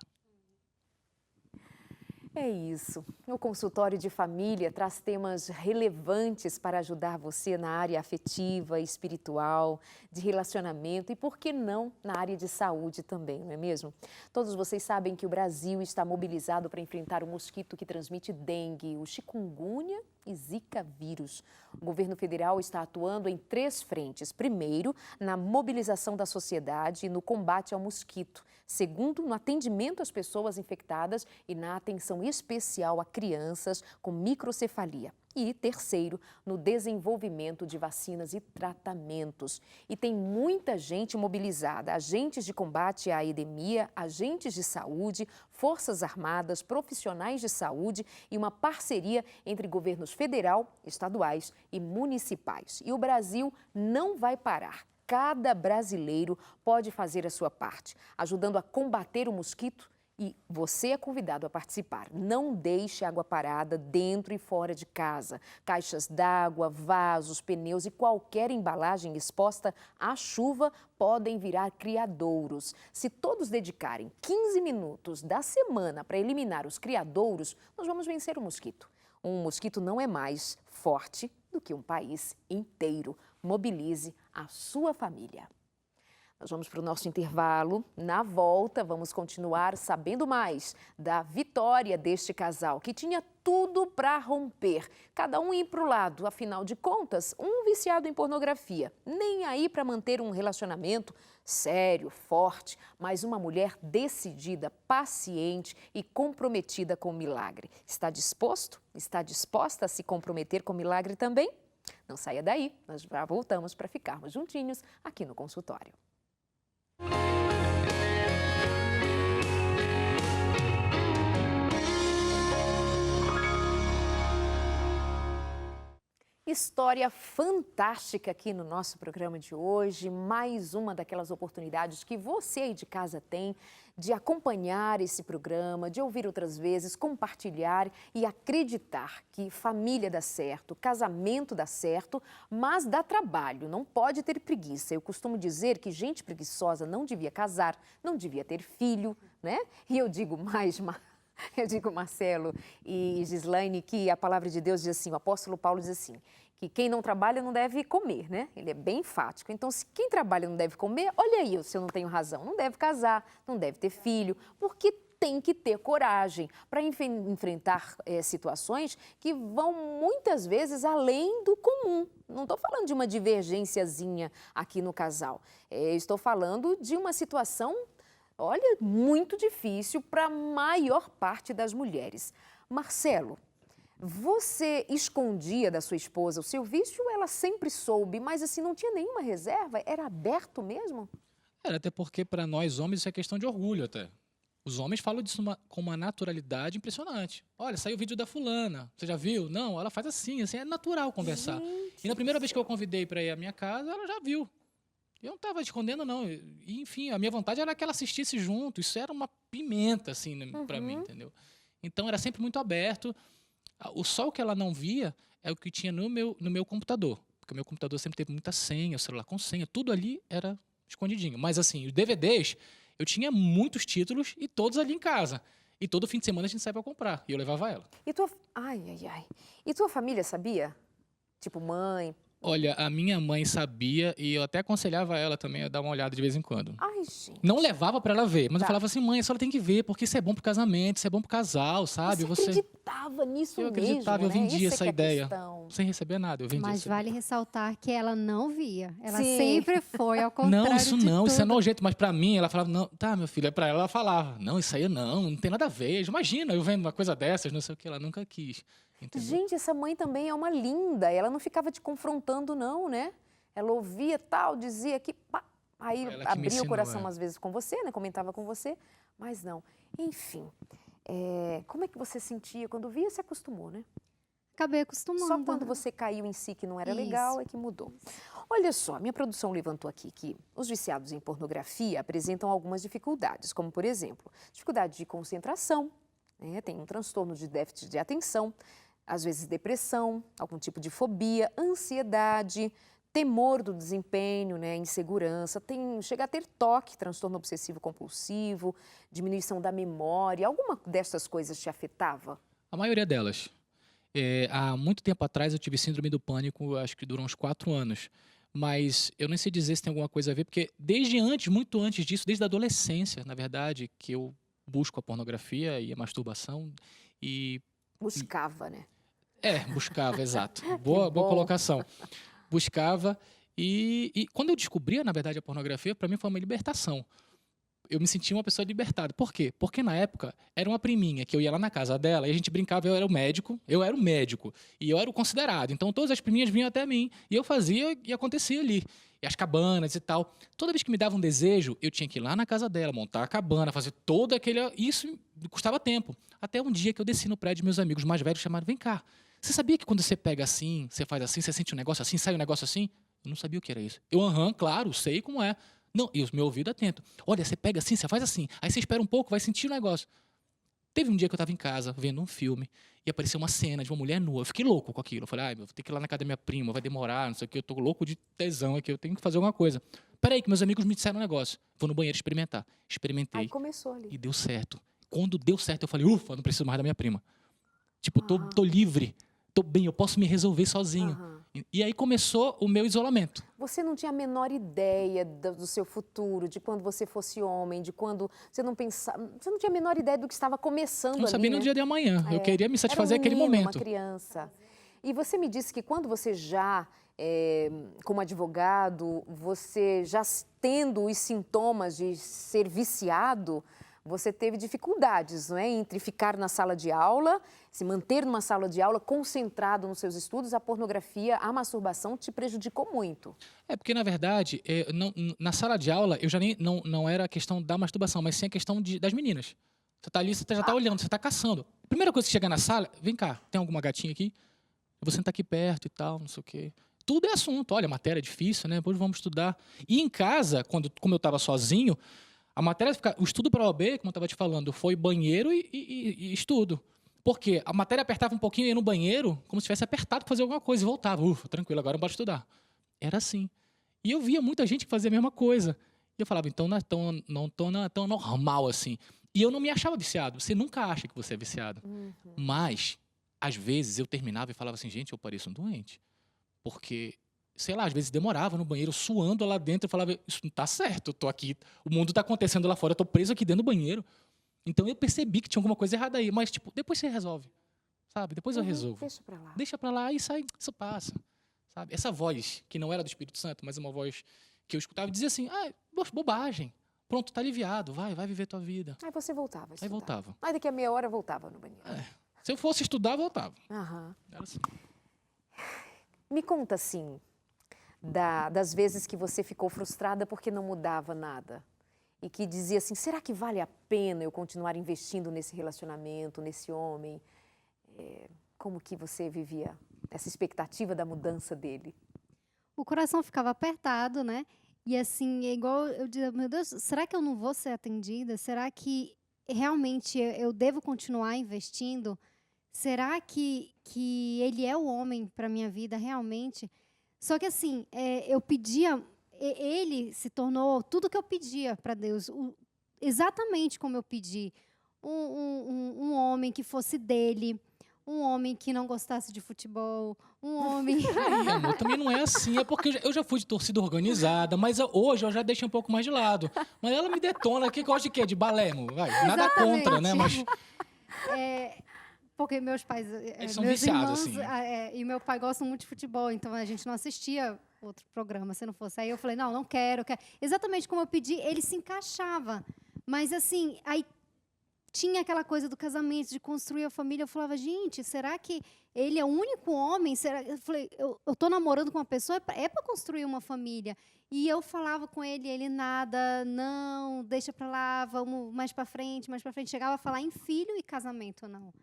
[SPEAKER 1] É isso. O consultório de família traz temas relevantes para ajudar você na área afetiva, espiritual, de relacionamento e, por que não, na área de saúde também, não é mesmo? Todos vocês sabem que o Brasil está mobilizado para enfrentar o mosquito que transmite dengue, o chikungunya e zika vírus. O governo federal está atuando em 3 frentes. Primeiro, na mobilização da sociedade e no combate ao mosquito. Segundo, no atendimento às pessoas infectadas e na atenção especial a crianças com microcefalia. E terceiro, no desenvolvimento de vacinas e tratamentos. E tem muita gente mobilizada, agentes de combate à epidemia, agentes de saúde, forças armadas, profissionais de saúde e uma parceria entre governos federal, estaduais e municipais. E o Brasil não vai parar. Cada brasileiro pode fazer a sua parte, ajudando a combater o mosquito, e você é convidado a participar. Não deixe água parada dentro e fora de casa. Caixas d'água, vasos, pneus e qualquer embalagem exposta à chuva podem virar criadouros. Se todos dedicarem 15 minutos da semana para eliminar os criadouros, nós vamos vencer o mosquito. Um mosquito não é mais forte do que um país inteiro. Mobilize a sua família. Nós vamos para o nosso intervalo. Na volta, vamos continuar sabendo mais da vitória deste casal, que tinha tudo para romper. Cada um ir para o lado, afinal de contas, um viciado em pornografia. Nem aí para manter um relacionamento sério, forte, mas uma mulher decidida, paciente e comprometida com o milagre. Está disposto? Está disposta a se comprometer com o milagre também? Não saia daí, nós já voltamos para ficarmos juntinhos aqui no consultório. História fantástica aqui no nosso programa de hoje, mais uma daquelas oportunidades que você aí de casa tem de acompanhar esse programa, de ouvir outras vezes, compartilhar e acreditar que família dá certo, casamento dá certo, mas dá trabalho, não pode ter preguiça. Eu costumo dizer que gente preguiçosa não devia casar, não devia ter filho, né? E eu digo mais, eu digo, Marcelo e Gislaine, que a palavra de Deus diz assim, o apóstolo Paulo diz assim, que quem não trabalha não deve comer, né? Ele é bem enfático. Então, se quem trabalha não deve comer, olha aí se eu não tenho razão. Não deve casar, não deve ter filho, porque tem que ter coragem para enfrentar situações que vão muitas vezes além do comum. Não estou falando de uma divergênciazinha aqui no casal. Estou falando de uma situação, olha, muito difícil para a maior parte das mulheres. Marcelo, você escondia da sua esposa o seu vício ou ela sempre soube, mas assim não tinha nenhuma reserva? Era aberto mesmo?
[SPEAKER 4] Era, até porque para nós homens isso é questão de orgulho até. Os homens falam disso com uma naturalidade impressionante. Olha, saiu o vídeo da fulana, você já viu? Não, ela faz assim é natural conversar.
[SPEAKER 1] Gente,
[SPEAKER 4] E na primeira vez que eu convidei para ir à minha casa, ela já viu. Eu não estava escondendo, não. E, enfim, a minha vontade era que ela assistisse junto. Isso era uma pimenta, assim, para mim, entendeu? Então, era sempre muito aberto. Só o que ela não via é o que tinha no meu computador. Porque o meu computador sempre teve muita senha, o celular com senha. Tudo ali era escondidinho. Mas, assim, os DVDs, eu tinha muitos títulos e todos ali em casa. E todo fim de semana a gente saía para comprar. E eu levava ela.
[SPEAKER 1] E tua... Ai, ai, ai. E tua família sabia? Tipo, mãe...
[SPEAKER 4] Olha, a minha mãe sabia e eu até aconselhava ela também a dar uma olhada de vez em quando.
[SPEAKER 1] Ai, gente.
[SPEAKER 4] Não levava pra ela ver, mas
[SPEAKER 1] Tá.
[SPEAKER 4] eu falava assim, mãe, a senhora tem que ver, porque isso é bom pro casamento, isso é bom pro casal, sabe?
[SPEAKER 1] Você acreditava nisso
[SPEAKER 4] Eu
[SPEAKER 1] mesmo,
[SPEAKER 4] acreditava, eu
[SPEAKER 1] né?
[SPEAKER 4] vendia
[SPEAKER 1] Essa
[SPEAKER 4] essa
[SPEAKER 1] que é a
[SPEAKER 4] ideia.
[SPEAKER 1] questão.
[SPEAKER 4] Sem receber nada, eu vendia.
[SPEAKER 3] Mas
[SPEAKER 4] essa
[SPEAKER 3] vale
[SPEAKER 4] ideia.
[SPEAKER 3] ressaltar que ela não via. Ela
[SPEAKER 1] Sim.
[SPEAKER 3] sempre foi ao contrário
[SPEAKER 4] Não, isso
[SPEAKER 3] de
[SPEAKER 4] não, isso é
[SPEAKER 3] tudo.
[SPEAKER 4] nojento, mas pra mim, ela falava, não, tá, meu filho, pra ela falava, não, isso aí não tem nada a ver, imagina, eu vendo uma coisa dessas, não sei o que, ela nunca quis, entendeu?
[SPEAKER 1] Gente, essa mãe também é uma linda. Ela não ficava te confrontando, não, né? Ela ouvia tal, dizia que... Pá. Aí
[SPEAKER 4] Ela que me
[SPEAKER 1] abria o
[SPEAKER 4] ensinou,
[SPEAKER 1] coração às vezes com você, né? Comentava com você, mas não. Enfim, como é que você sentia? Quando via, se acostumou, né?
[SPEAKER 3] Acabei acostumando.
[SPEAKER 1] Só quando você caiu em si que não era
[SPEAKER 3] Isso.
[SPEAKER 1] legal é que mudou. Olha só, minha produção levantou aqui que os viciados em pornografia apresentam algumas dificuldades, como, por exemplo, dificuldade de concentração, né? Tem um transtorno de déficit de atenção, às vezes depressão, algum tipo de fobia, ansiedade, temor do desempenho, né? Insegurança, chega a ter toque, transtorno obsessivo-compulsivo, diminuição da memória. Alguma dessas coisas te afetava?
[SPEAKER 4] A maioria delas. Há muito tempo atrás eu tive síndrome do pânico, acho que durou uns 4 anos. Mas eu nem sei dizer se tem alguma coisa a ver, porque desde antes, muito antes disso, desde a adolescência, na verdade, que eu busco a pornografia e a masturbação. E
[SPEAKER 1] Buscava, né?
[SPEAKER 4] buscava, exato. Boa
[SPEAKER 1] bom.
[SPEAKER 4] colocação. Buscava e quando eu descobria, na verdade, a pornografia, para mim foi uma libertação. Eu me sentia uma pessoa libertada. Por quê? Porque na época era uma priminha que eu ia lá na casa dela e a gente brincava, eu era o médico e eu era o considerado. Então todas as priminhas vinham até mim e eu fazia e acontecia ali. E as cabanas e tal. Toda vez que me dava um desejo, eu tinha que ir lá na casa dela, montar a cabana, fazer todo aquele... Isso me custava tempo. Até um dia que eu desci no prédio, meus amigos mais velhos chamaram, vem cá, você sabia que quando você pega assim, você faz assim, você sente um negócio assim, sai um negócio assim? Eu não sabia o que era isso. Eu, claro, sei como é. Não, e o meu ouvido atento. Olha, você pega assim, você faz assim. Aí você espera um pouco, vai sentir o negócio. Teve um dia que eu estava em casa, vendo um filme, e apareceu uma cena de uma mulher nua. Eu fiquei louco com aquilo. Eu falei, vou ter que ir lá na casa da minha prima, vai demorar, não sei o quê. Eu tô louco de tesão aqui, eu tenho que fazer alguma coisa. Peraí, que meus amigos me disseram um negócio. Vou no banheiro experimentar. Experimentei
[SPEAKER 1] Aí começou ali.
[SPEAKER 4] e deu certo. Quando deu certo, eu falei, ufa, não preciso mais da minha prima. Tipo, tô livre, tô bem, eu posso me resolver sozinho.
[SPEAKER 1] Aham.
[SPEAKER 4] E aí começou o meu isolamento.
[SPEAKER 1] Você não tinha a menor ideia do seu futuro, de quando você fosse homem, de quando você não pensava, você não tinha a menor ideia do que estava começando
[SPEAKER 4] Não
[SPEAKER 1] ali,
[SPEAKER 4] sabia
[SPEAKER 1] né?
[SPEAKER 4] no dia de amanhã. Eu queria me satisfazer
[SPEAKER 1] Era um
[SPEAKER 4] aquele
[SPEAKER 1] menino,
[SPEAKER 4] momento.
[SPEAKER 1] uma criança. E você me disse que quando você já, como advogado, você já tendo os sintomas de ser viciado, você teve dificuldades, não é? Entre ficar na sala de aula, se manter numa sala de aula concentrado nos seus estudos, a pornografia, a masturbação te prejudicou muito.
[SPEAKER 4] Porque, na verdade, na sala de aula, eu já nem não era a questão da masturbação, mas sim a questão das meninas. Você tá ali, você já tá olhando, você tá caçando. Primeira coisa que chega na sala, vem cá, tem alguma gatinha aqui? Eu vou sentar aqui perto e tal, não sei o quê. Tudo é assunto. Olha, matéria é difícil, né? Depois vamos estudar. E em casa, como eu estava sozinho, a matéria, o estudo para a OAB, como eu estava te falando, foi banheiro e estudo. Porque a matéria apertava um pouquinho e ia no banheiro, como se tivesse apertado para fazer alguma coisa, e voltava. Ufa, tranquilo, agora bora estudar. Era assim. E eu via muita gente que fazia a mesma coisa. E eu falava, então não é tão normal assim. E eu não me achava viciado. Você nunca acha que você é viciado. Mas, às vezes, eu terminava e falava assim, gente, eu pareço um doente. Porque... sei lá, às vezes demorava no banheiro, suando lá dentro, eu falava, isso não tá certo, eu tô aqui, o mundo tá acontecendo lá fora, eu tô preso aqui dentro do banheiro. Então eu percebi que tinha alguma coisa errada aí, mas tipo, depois você resolve, sabe? Depois eu resolvo.
[SPEAKER 1] Deixa pra lá.
[SPEAKER 4] Deixa pra lá e sai, isso passa, sabe? Essa voz, que não era do Espírito Santo, mas uma voz que eu escutava, dizia assim, bobagem, pronto, tá aliviado, vai viver tua vida.
[SPEAKER 1] Aí você voltava a estudar.
[SPEAKER 4] Aí voltava.
[SPEAKER 1] Aí daqui a meia hora voltava no banheiro.
[SPEAKER 4] Se eu fosse estudar, voltava.
[SPEAKER 1] Aham.
[SPEAKER 4] Era assim.
[SPEAKER 1] Me conta, assim, das vezes que você ficou frustrada porque não mudava nada. E que dizia assim, será que vale a pena eu continuar investindo nesse relacionamento, nesse homem? Como que você vivia essa expectativa da mudança dele?
[SPEAKER 3] O coração ficava apertado, né? E assim, é igual eu dizia, meu Deus, será que eu não vou ser atendida? Será que realmente eu devo continuar investindo? Será que ele é o homem para minha vida realmente? Só que assim, eu pedia, ele se tornou tudo que eu pedia para Deus, exatamente como eu pedi. Um homem que fosse dele, um homem que não gostasse de futebol, um homem...
[SPEAKER 4] Aí, amor, também não é assim. É porque eu já fui de torcida organizada, mas hoje eu já deixei um pouco mais de lado. Mas ela me detona. Que gosta de quê? De balé, amor? Vai. Nada
[SPEAKER 3] Exatamente.
[SPEAKER 4] contra, né? Mas
[SPEAKER 3] Porque meus pais,
[SPEAKER 4] eles são
[SPEAKER 3] meus
[SPEAKER 4] viciados,
[SPEAKER 3] irmãos
[SPEAKER 4] assim.
[SPEAKER 3] e meu pai gostam muito de futebol, então a gente não assistia outro programa se não fosse. Aí eu falei, não quero. Exatamente como eu pedi, ele se encaixava. Mas assim, aí tinha aquela coisa do casamento, de construir a família. Eu falava, gente, será que ele é o único homem? Eu falei, eu tô namorando com uma pessoa, é para construir uma família. E eu falava com ele nada, não, deixa para lá, vamos mais para frente, mais para frente. Chegava a falar em filho e casamento, não.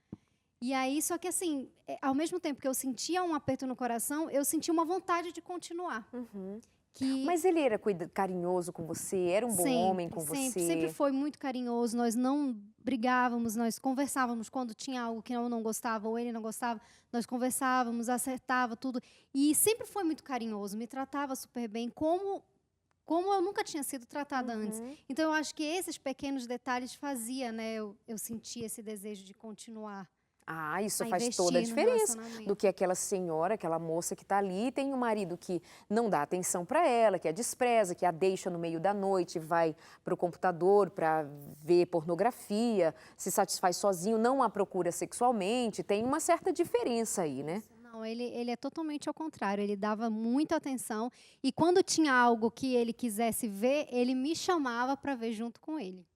[SPEAKER 3] E aí, só que assim, ao mesmo tempo que eu sentia um aperto no coração, eu sentia uma vontade de continuar.
[SPEAKER 1] Uhum.
[SPEAKER 3] Que
[SPEAKER 1] Mas ele era carinhoso com você? Era um bom homem com você?
[SPEAKER 3] Sempre foi muito carinhoso. Nós não brigávamos, nós conversávamos quando tinha algo que eu não gostava ou ele não gostava. Nós conversávamos, acertava tudo. E sempre foi muito carinhoso, me tratava super bem, como eu nunca tinha sido tratada antes. Então, eu acho que esses pequenos detalhes faziam, né, eu sentir esse desejo de continuar.
[SPEAKER 1] Isso faz toda a diferença do que aquela senhora, aquela moça que está ali, tem um marido que não dá atenção para ela, que a despreza, que a deixa no meio da noite, vai para o computador para ver pornografia, se satisfaz sozinho, não a procura sexualmente. Tem uma certa diferença aí, né?
[SPEAKER 3] Não, ele é totalmente ao contrário, ele dava muita atenção e quando tinha algo que ele quisesse ver, ele me chamava para ver junto com ele.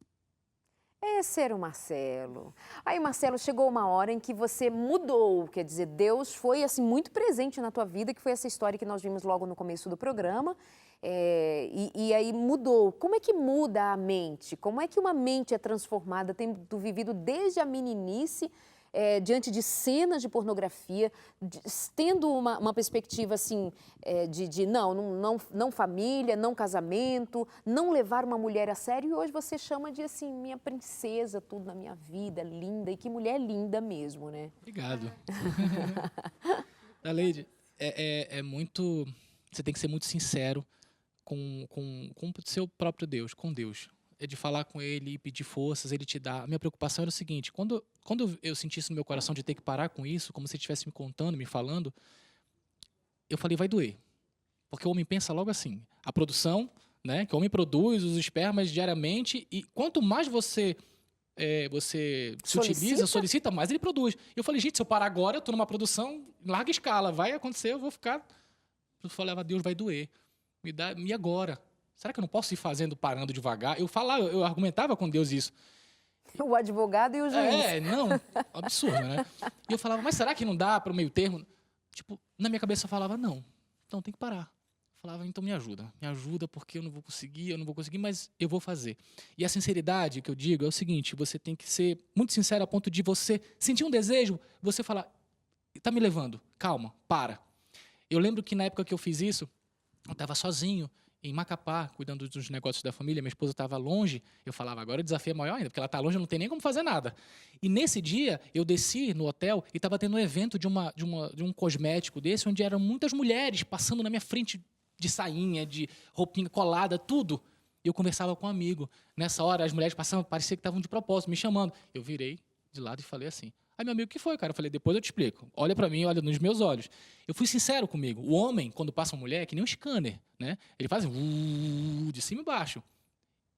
[SPEAKER 1] Esse era o Marcelo. Aí, Marcelo, chegou uma hora em que você mudou, quer dizer, Deus foi assim muito presente na tua vida, que foi essa história que nós vimos logo no começo do programa, e aí mudou. Como é que muda a mente? Como é que uma mente é transformada, tendo vivido desde a meninice, diante de cenas de pornografia, tendo uma perspectiva assim, de não família, não casamento, não levar uma mulher a sério, e hoje você chama de assim, minha princesa, tudo na minha vida, linda, e que mulher linda mesmo, né?
[SPEAKER 4] Obrigado. Aleide, é muito... Você tem que ser muito sincero com o seu próprio Deus, com Deus. É de falar com ele e pedir forças, ele te dá. A minha preocupação era o seguinte, quando eu sentisse no meu coração de ter que parar com isso, como se ele estivesse me contando, me falando, eu falei, vai doer. Porque o homem pensa logo assim, a produção, né, que o homem produz os espermas diariamente, e quanto mais você se utiliza, solicita, mais ele produz. Eu falei, gente, se eu parar agora, eu estou numa produção em larga escala, vai acontecer, eu vou ficar... Eu falei, Deus, vai doer. E agora? Será que eu não posso ir fazendo, parando devagar? Eu argumentava com Deus isso.
[SPEAKER 1] O advogado e o juiz.
[SPEAKER 4] Não, absurdo, né? E eu falava, mas será que não dá para o meio termo? Tipo, na minha cabeça eu falava, não, então tem que parar. Eu falava, então me ajuda porque eu não vou conseguir, mas eu vou fazer. E a sinceridade que eu digo é o seguinte, você tem que ser muito sincero a ponto de você sentir um desejo, você falar, tá me levando, calma, para. Eu lembro que na época que eu fiz isso, eu estava sozinho, em Macapá, cuidando dos negócios da família, minha esposa estava longe, eu falava, agora o desafio é maior ainda, porque ela está longe, não tem nem como fazer nada. E nesse dia, eu desci no hotel e estava tendo um evento de um cosmético desse, onde eram muitas mulheres passando na minha frente de sainha, de roupinha colada, tudo. E eu conversava com um amigo. Nessa hora, as mulheres passavam, parecia que estavam de propósito, me chamando. Eu virei de lado e falei assim, meu amigo, o que foi, cara? Eu falei, depois eu te explico. Olha para mim, olha nos meus olhos. Eu fui sincero comigo. O homem, quando passa uma mulher, é que nem um scanner, né? Ele faz de cima e baixo.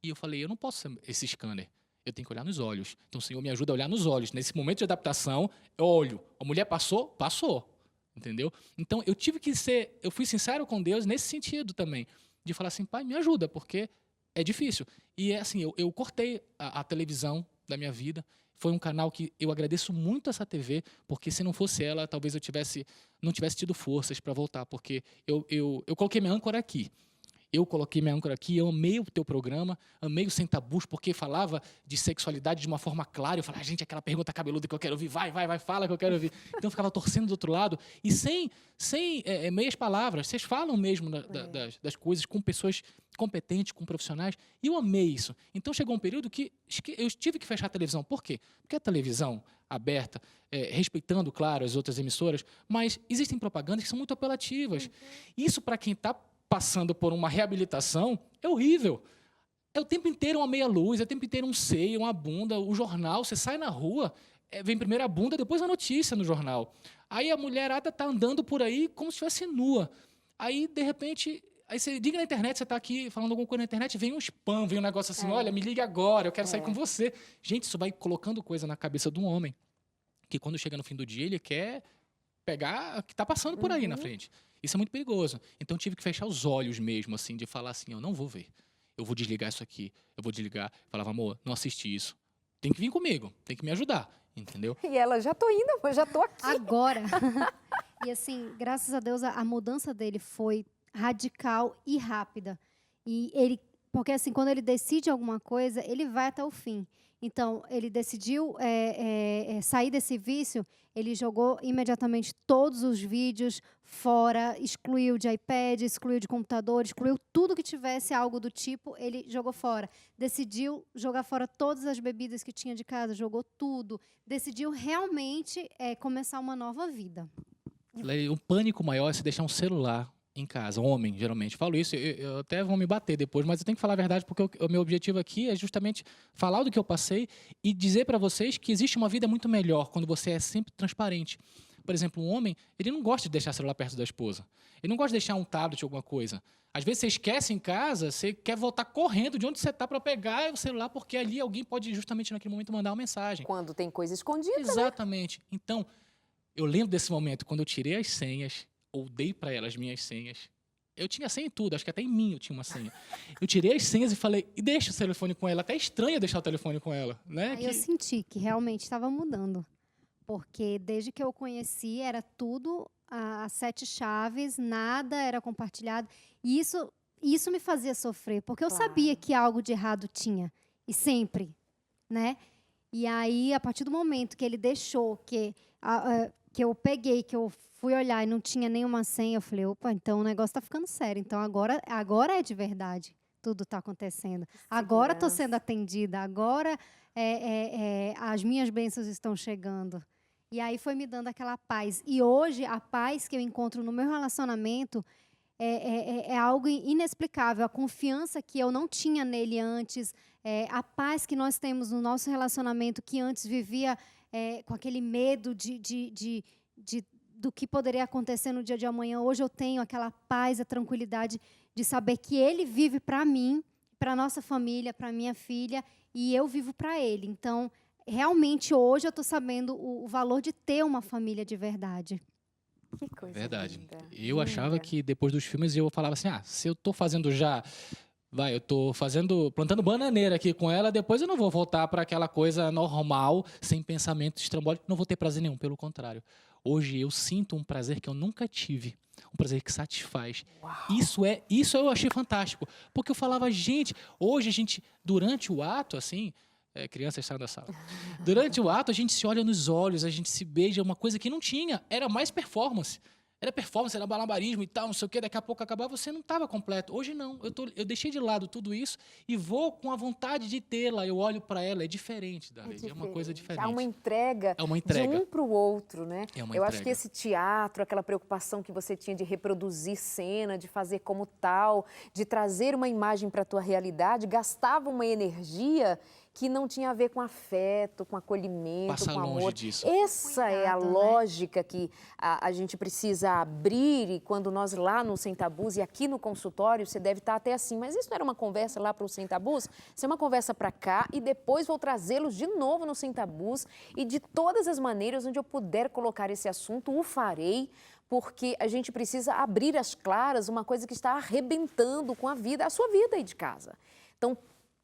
[SPEAKER 4] E eu falei, eu não posso ser esse scanner. Eu tenho que olhar nos olhos. Então, o Senhor me ajuda a olhar nos olhos. Nesse momento de adaptação, eu olho. A mulher passou? Passou. Entendeu? Então, eu fui sincero com Deus nesse sentido também. De falar assim, pai, me ajuda, porque é difícil. E é assim, eu cortei a televisão da minha vida. Foi um canal que eu agradeço muito essa TV, porque se não fosse ela, talvez eu não tivesse tido forças para voltar, porque eu coloquei minha âncora aqui. Eu coloquei minha âncora aqui, eu amei o teu programa, amei o Sem Tabus, porque falava de sexualidade de uma forma clara. Eu falava, gente, aquela pergunta cabeluda que eu quero ouvir, vai, fala que eu quero ouvir. Então eu ficava torcendo do outro lado, e sem meias palavras, vocês falam mesmo das coisas com pessoas competentes, com profissionais, e eu amei isso. Então chegou um período que eu tive que fechar a televisão. Por quê? Porque a televisão aberta, respeitando, claro, as outras emissoras, mas existem propagandas que são muito apelativas. Isso, para quem está passando por uma reabilitação, é horrível. É o tempo inteiro uma meia-luz, é o tempo inteiro um seio, uma bunda, o jornal, você sai na rua, vem primeiro a bunda, depois a notícia no jornal. Aí a mulherada está andando por aí como se estivesse nua. Aí, de repente, aí você liga na internet, você está aqui falando alguma coisa na internet, vem um spam, vem um negócio assim, olha, me liga agora, eu quero sair com você. Gente, isso vai colocando coisa na cabeça de um homem, que quando chega no fim do dia, ele quer pegar o que está passando por aí na frente. Isso é muito perigoso. Então, eu tive que fechar os olhos mesmo, assim, de falar assim, eu não vou ver. Eu vou desligar isso aqui. Eu vou desligar. Eu falava, amor, não assisti isso. Tem que vir comigo. Tem que me ajudar. Entendeu?
[SPEAKER 1] E ela, já tô indo, eu já tô aqui.
[SPEAKER 3] Agora. E assim, graças a Deus, a mudança dele foi radical e rápida. Porque assim, quando ele decide alguma coisa, ele vai até o fim. Então, ele decidiu sair desse vício, ele jogou imediatamente todos os vídeos fora, excluiu de iPad, excluiu de computador, excluiu tudo que tivesse algo do tipo, ele jogou fora. Decidiu jogar fora todas as bebidas que tinha de casa, jogou tudo. Decidiu realmente começar uma nova vida.
[SPEAKER 4] Um pânico maior é se deixar um celular em casa, homem, geralmente. Falo isso, eu até vão me bater depois, mas eu tenho que falar a verdade, porque o meu objetivo aqui é justamente falar do que eu passei e dizer para vocês que existe uma vida muito melhor quando você é sempre transparente. Por exemplo, um homem, ele não gosta de deixar celular perto da esposa. Ele não gosta de deixar um tablet ou alguma coisa. Às vezes você esquece em casa, você quer voltar correndo de onde você está para pegar o celular, porque ali alguém pode justamente naquele momento mandar uma mensagem.
[SPEAKER 1] Quando tem coisa escondida,
[SPEAKER 4] exatamente. Né? Então, eu lembro desse momento, quando eu tirei as senhas, ou dei para ela as minhas senhas. Eu tinha senha em tudo, acho que até em mim eu tinha uma senha. Eu tirei as senhas e falei, e deixa o telefone com ela. Até é estranho deixar o telefone com ela. Né?
[SPEAKER 3] Aí eu senti que realmente estava mudando. Porque desde que eu conheci, era tudo a 7 chaves, nada era compartilhado. E isso me fazia sofrer, porque eu sabia que algo de errado tinha. E sempre, né? E aí, a partir do momento que ele deixou, que eu peguei, que eu fui olhar e não tinha nenhuma senha, eu falei, opa, então o negócio está ficando sério. Então, agora é de verdade. Tudo está acontecendo. Agora estou sendo atendida. Agora as minhas bênçãos estão chegando. E aí foi me dando aquela paz. E hoje, a paz que eu encontro no meu relacionamento é algo inexplicável. A confiança que eu não tinha nele antes, a paz que nós temos no nosso relacionamento, que antes vivia com aquele medo do que poderia acontecer no dia de amanhã. Hoje eu tenho aquela paz, a tranquilidade de saber que ele vive para mim, para a nossa família, para a minha filha, e eu vivo para ele. Então, realmente, hoje eu estou sabendo o valor de ter uma família de verdade.
[SPEAKER 1] Que coisa
[SPEAKER 4] verdade.
[SPEAKER 1] Linda.
[SPEAKER 4] Eu achava que depois dos filmes eu falava assim, se eu estou fazendo eu estou plantando bananeira aqui com ela, depois eu não vou voltar para aquela coisa normal, sem pensamento estrambólico, não vou ter prazer nenhum, pelo contrário. Hoje eu sinto um prazer que eu nunca tive, um prazer que satisfaz. Isso eu achei fantástico, porque eu falava, hoje a gente, durante o ato, assim, crianças saem da sala, durante o ato a gente se olha nos olhos, a gente se beija, uma coisa que não tinha, era mais performance. Era malabarismo e tal, não sei o quê, daqui a pouco acabava, você não estava completo. Hoje não, eu deixei de lado tudo isso e vou com a vontade de tê-la, eu olho para ela, é diferente, Darlene, é uma coisa diferente.
[SPEAKER 1] Há uma entrega, de um para o outro, né? Eu acho que esse teatro, aquela preocupação que você tinha de reproduzir cena, de fazer como tal, de trazer uma imagem para a tua realidade, gastava uma energia que não tinha a ver com afeto, com acolhimento,
[SPEAKER 4] Passa
[SPEAKER 1] com
[SPEAKER 4] longe
[SPEAKER 1] amor.
[SPEAKER 4] disso.
[SPEAKER 1] Essa é a
[SPEAKER 3] Cuidado, né?
[SPEAKER 1] lógica que a gente precisa abrir, e quando nós lá no Sem Tabus e aqui no consultório, você deve estar até assim, mas isso não era uma conversa lá para o Sem Tabus? Isso é uma conversa para cá e depois vou trazê-los de novo no Sem Tabus e de todas as maneiras onde eu puder colocar esse assunto, o farei, porque a gente precisa abrir às claras uma coisa que está arrebentando com a vida, a sua vida aí de casa. Então,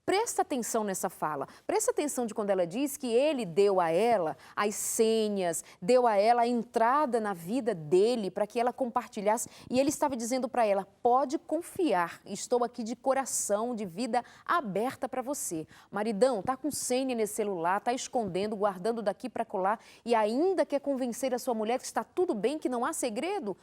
[SPEAKER 1] presta atenção nessa fala, presta atenção de quando ela diz que ele deu a ela as senhas, deu a ela a entrada na vida dele para que ela compartilhasse. E ele estava dizendo para ela, pode confiar, estou aqui de coração, de vida aberta para você. Maridão, tá com senha nesse celular, tá escondendo, guardando daqui para colar e ainda quer convencer a sua mulher que está tudo bem, que não há segredo?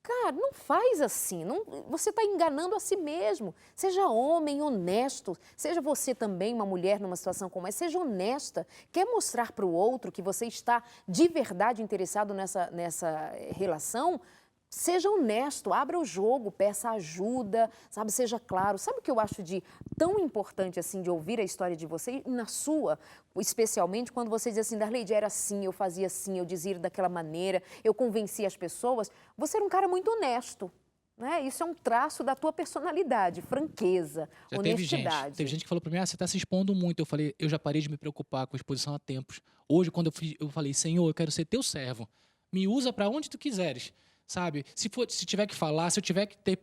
[SPEAKER 1] Cara, não faz assim, você está enganando a si mesmo. Seja homem honesto, seja você também uma mulher numa situação como essa, seja honesta. Quer mostrar para o outro que você está de verdade interessado nessa relação? Seja honesto, abra o jogo, peça ajuda, sabe, seja claro. Sabe o que eu acho de tão importante assim de ouvir a história de você, na sua, especialmente quando você diz assim, Darleide, era assim, eu fazia assim, eu dizia daquela maneira, eu convencia as pessoas. Você era um cara muito honesto, né? Isso é um traço da tua personalidade, franqueza,
[SPEAKER 4] Já
[SPEAKER 1] honestidade.
[SPEAKER 4] teve gente que falou para mim, você está se expondo muito. Eu falei, eu já parei de me preocupar com a exposição há tempos. Hoje, quando eu falei, Senhor, eu quero ser teu servo, me usa para onde tu quiseres. Sabe, se tiver que falar, se eu tiver que ter,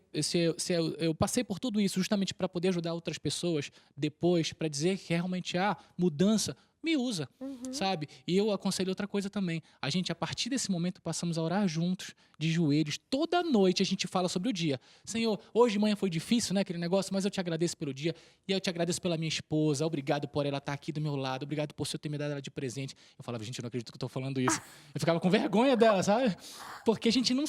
[SPEAKER 4] eu passei por tudo isso justamente para poder ajudar outras pessoas depois, para dizer que realmente há mudança, me usa, sabe? E eu aconselho outra coisa também. A gente, a partir desse momento, passamos a orar juntos, de joelhos. Toda noite a gente fala sobre o dia. Senhor, hoje de manhã foi difícil, né, aquele negócio, mas eu te agradeço pelo dia. E eu te agradeço pela minha esposa. Obrigado por ela estar aqui do meu lado. Obrigado por o Senhor ter me dado ela de presente. Eu falava, gente, eu não acredito que eu estou falando isso. Eu ficava com vergonha dela, sabe? Porque a gente não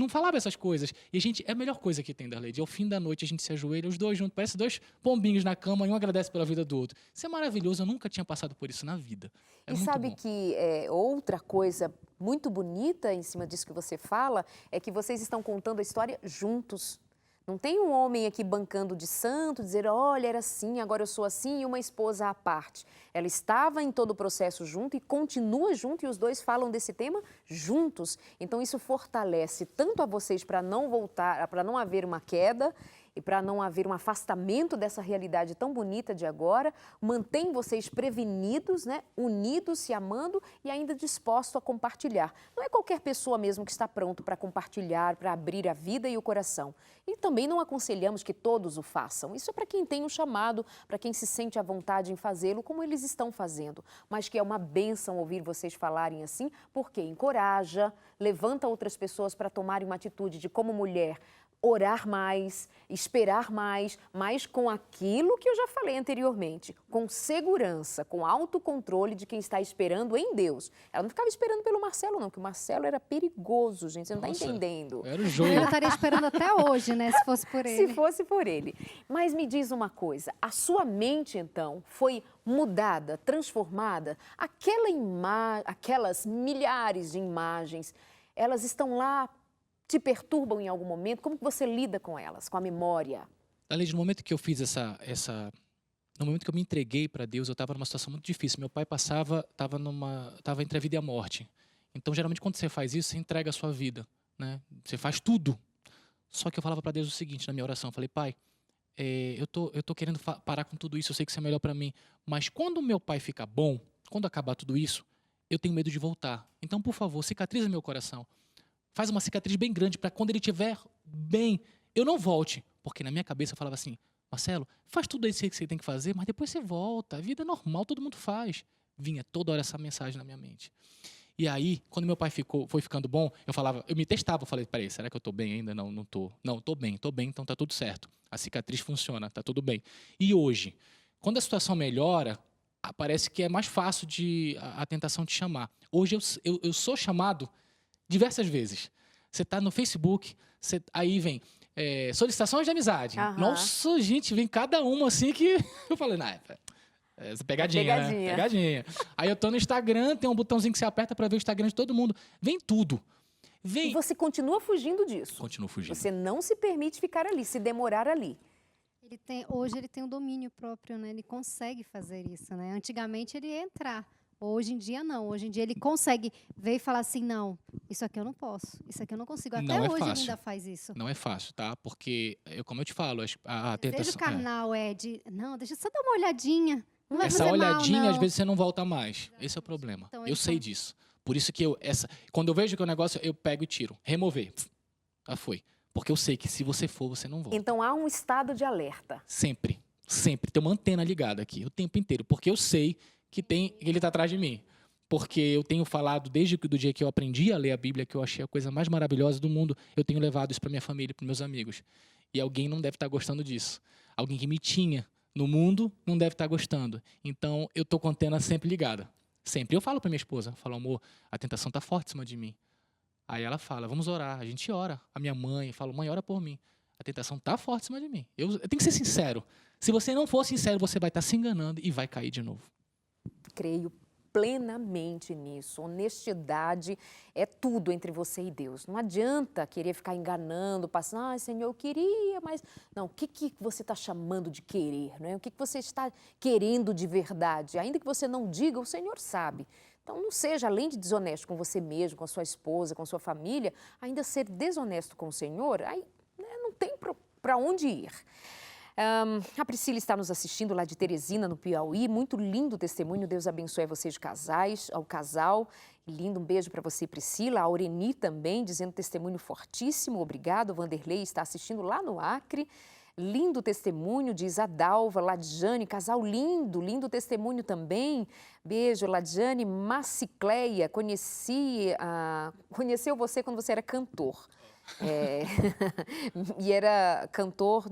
[SPEAKER 4] falava essas coisas. E a gente, é a melhor coisa que tem, Darleide. Ao fim da noite a gente se ajoelha, os dois juntos, parece dois pombinhos na cama e um agradece pela vida do outro. Isso é maravilhoso, eu nunca tinha passado por isso na vida. É
[SPEAKER 1] E
[SPEAKER 4] muito
[SPEAKER 1] sabe
[SPEAKER 4] bom.
[SPEAKER 1] que outra coisa muito bonita em cima disso que você fala é que vocês estão contando a história juntos. Não tem um homem aqui bancando de santo, dizer, olha, era assim, agora eu sou assim, e uma esposa à parte. Ela estava em todo o processo junto e continua junto, e os dois falam desse tema juntos. Então isso fortalece tanto a vocês para não voltar, para não haver uma queda, e para não haver um afastamento dessa realidade tão bonita de agora, mantém vocês prevenidos, né, unidos, se amando e ainda dispostos a compartilhar. Não é qualquer pessoa mesmo que está pronto para compartilhar, para abrir a vida e o coração. E também não aconselhamos que todos o façam. Isso é para quem tem um chamado, para quem se sente à vontade em fazê-lo, como eles estão fazendo. Mas que é uma bênção ouvir vocês falarem assim, porque encoraja, levanta outras pessoas para tomarem uma atitude de, como mulher, orar mais, esperar mais, mas com aquilo que eu já falei anteriormente, com segurança, com autocontrole de quem está esperando em Deus. Ela não ficava esperando pelo Marcelo, não, porque o Marcelo era perigoso, gente, você não está entendendo.
[SPEAKER 4] Era o
[SPEAKER 3] Eu
[SPEAKER 4] joio.
[SPEAKER 3] estaria esperando até hoje, né, se fosse por ele.
[SPEAKER 1] Se fosse por ele. Mas me diz uma coisa, a sua mente, então, foi mudada, transformada? Aquelas milhares de imagens, elas estão lá, te perturbam em algum momento? Como que você lida com elas, com a memória?
[SPEAKER 4] Darleide, no momento que eu fiz no momento que eu me entreguei para Deus, eu estava numa situação muito difícil. Meu pai estava entre a vida e a morte. Então, geralmente, quando você faz isso, você entrega a sua vida, né? Você faz tudo. Só que eu falava para Deus o seguinte, na minha oração, eu falei, pai, eu tô querendo parar com tudo isso, eu sei que isso é melhor para mim, mas quando o meu pai ficar bom, quando acabar tudo isso, eu tenho medo de voltar. Então, por favor, cicatriza meu coração. Faz uma cicatriz bem grande para quando ele estiver bem, eu não volte. Porque na minha cabeça eu falava assim, Marcelo, faz tudo isso que você tem que fazer, mas depois você volta. A vida é normal, todo mundo faz. Vinha toda hora essa mensagem na minha mente. E aí, quando meu pai foi ficando bom, eu me testava, eu falei, peraí, será que eu tô bem ainda? Não, não tô. Não, tô bem, então tá tudo certo. A cicatriz funciona, tá tudo bem. E hoje, quando a situação melhora, parece que é mais fácil a tentação te chamar. Hoje eu sou chamado diversas vezes. Você está no Facebook, aí vem solicitações de amizade. Nossa, gente, vem cada uma assim que eu falei, essa pegadinha, né? Pegadinha. Aí eu tô no Instagram, tem um botãozinho que você aperta para ver o Instagram de todo mundo. Vem tudo.
[SPEAKER 1] E você continua fugindo disso?
[SPEAKER 4] Continuo fugindo.
[SPEAKER 1] Você não se permite ficar ali, se demorar ali.
[SPEAKER 3] Hoje ele tem o domínio próprio, né? Ele consegue fazer isso, né? Antigamente ele ia entrar. Hoje em dia não. Hoje em dia ele consegue ver e falar assim, não, isso aqui eu não posso, isso aqui eu não consigo. Até
[SPEAKER 4] Não é
[SPEAKER 3] hoje ele
[SPEAKER 4] fácil.
[SPEAKER 3] ainda faz isso.
[SPEAKER 4] Não é fácil, tá? Porque, como eu te falo, a
[SPEAKER 3] O desejo
[SPEAKER 4] tentação...
[SPEAKER 3] carnal é de, não, deixa eu só dar uma olhadinha. Não vai
[SPEAKER 4] Essa
[SPEAKER 3] fazer
[SPEAKER 4] olhadinha,
[SPEAKER 3] mal, não.
[SPEAKER 4] às vezes, você não volta mais. Esse é o problema.
[SPEAKER 3] Então,
[SPEAKER 4] Eu sei disso. Por isso que quando eu vejo que o negócio, eu pego e tiro. Remover. Já foi. Porque eu sei que se você for, você não volta.
[SPEAKER 1] Então há um estado de alerta.
[SPEAKER 4] Sempre. Sempre. Tem uma antena ligada aqui, o tempo inteiro. Porque eu sei que ele está atrás de mim. Porque eu tenho falado, desde o dia que eu aprendi a ler a Bíblia, que eu achei a coisa mais maravilhosa do mundo, eu tenho levado isso para minha família, para meus amigos. E alguém não deve estar gostando disso. Alguém que me tinha no mundo não deve estar gostando. Então, eu estou com a antena sempre ligada. Sempre. Eu falo para minha esposa, falo, amor, a tentação está forte em cima de mim. Aí ela fala, vamos orar. A gente ora. A minha mãe fala, mãe, ora por mim. A tentação está forte em cima de mim. Eu tenho que ser sincero. Se você não for sincero, você vai estar se enganando e vai cair de novo.
[SPEAKER 1] Creio plenamente nisso. Honestidade é tudo entre você e Deus. Não adianta querer ficar enganando, passando, Senhor, eu queria, mas... Não, o que você está chamando de querer? Né? O que você está querendo de verdade? Ainda que você não diga, o Senhor sabe. Então, não seja, além de desonesto com você mesmo, com a sua esposa, com a sua família, ainda ser desonesto com o Senhor, aí não tem para onde ir. A Priscila está nos assistindo lá de Teresina, no Piauí. Muito lindo o testemunho. Deus abençoe a vocês ao casal. Lindo, um beijo para você, Priscila. A Aureni também, dizendo testemunho fortíssimo. Obrigado. O Vanderlei está assistindo lá no Acre. Lindo testemunho, diz a Dalva, Ladjane, casal lindo, lindo testemunho também. Beijo, Ladjane. Macicleia, conheceu você quando você era cantor. E era cantor...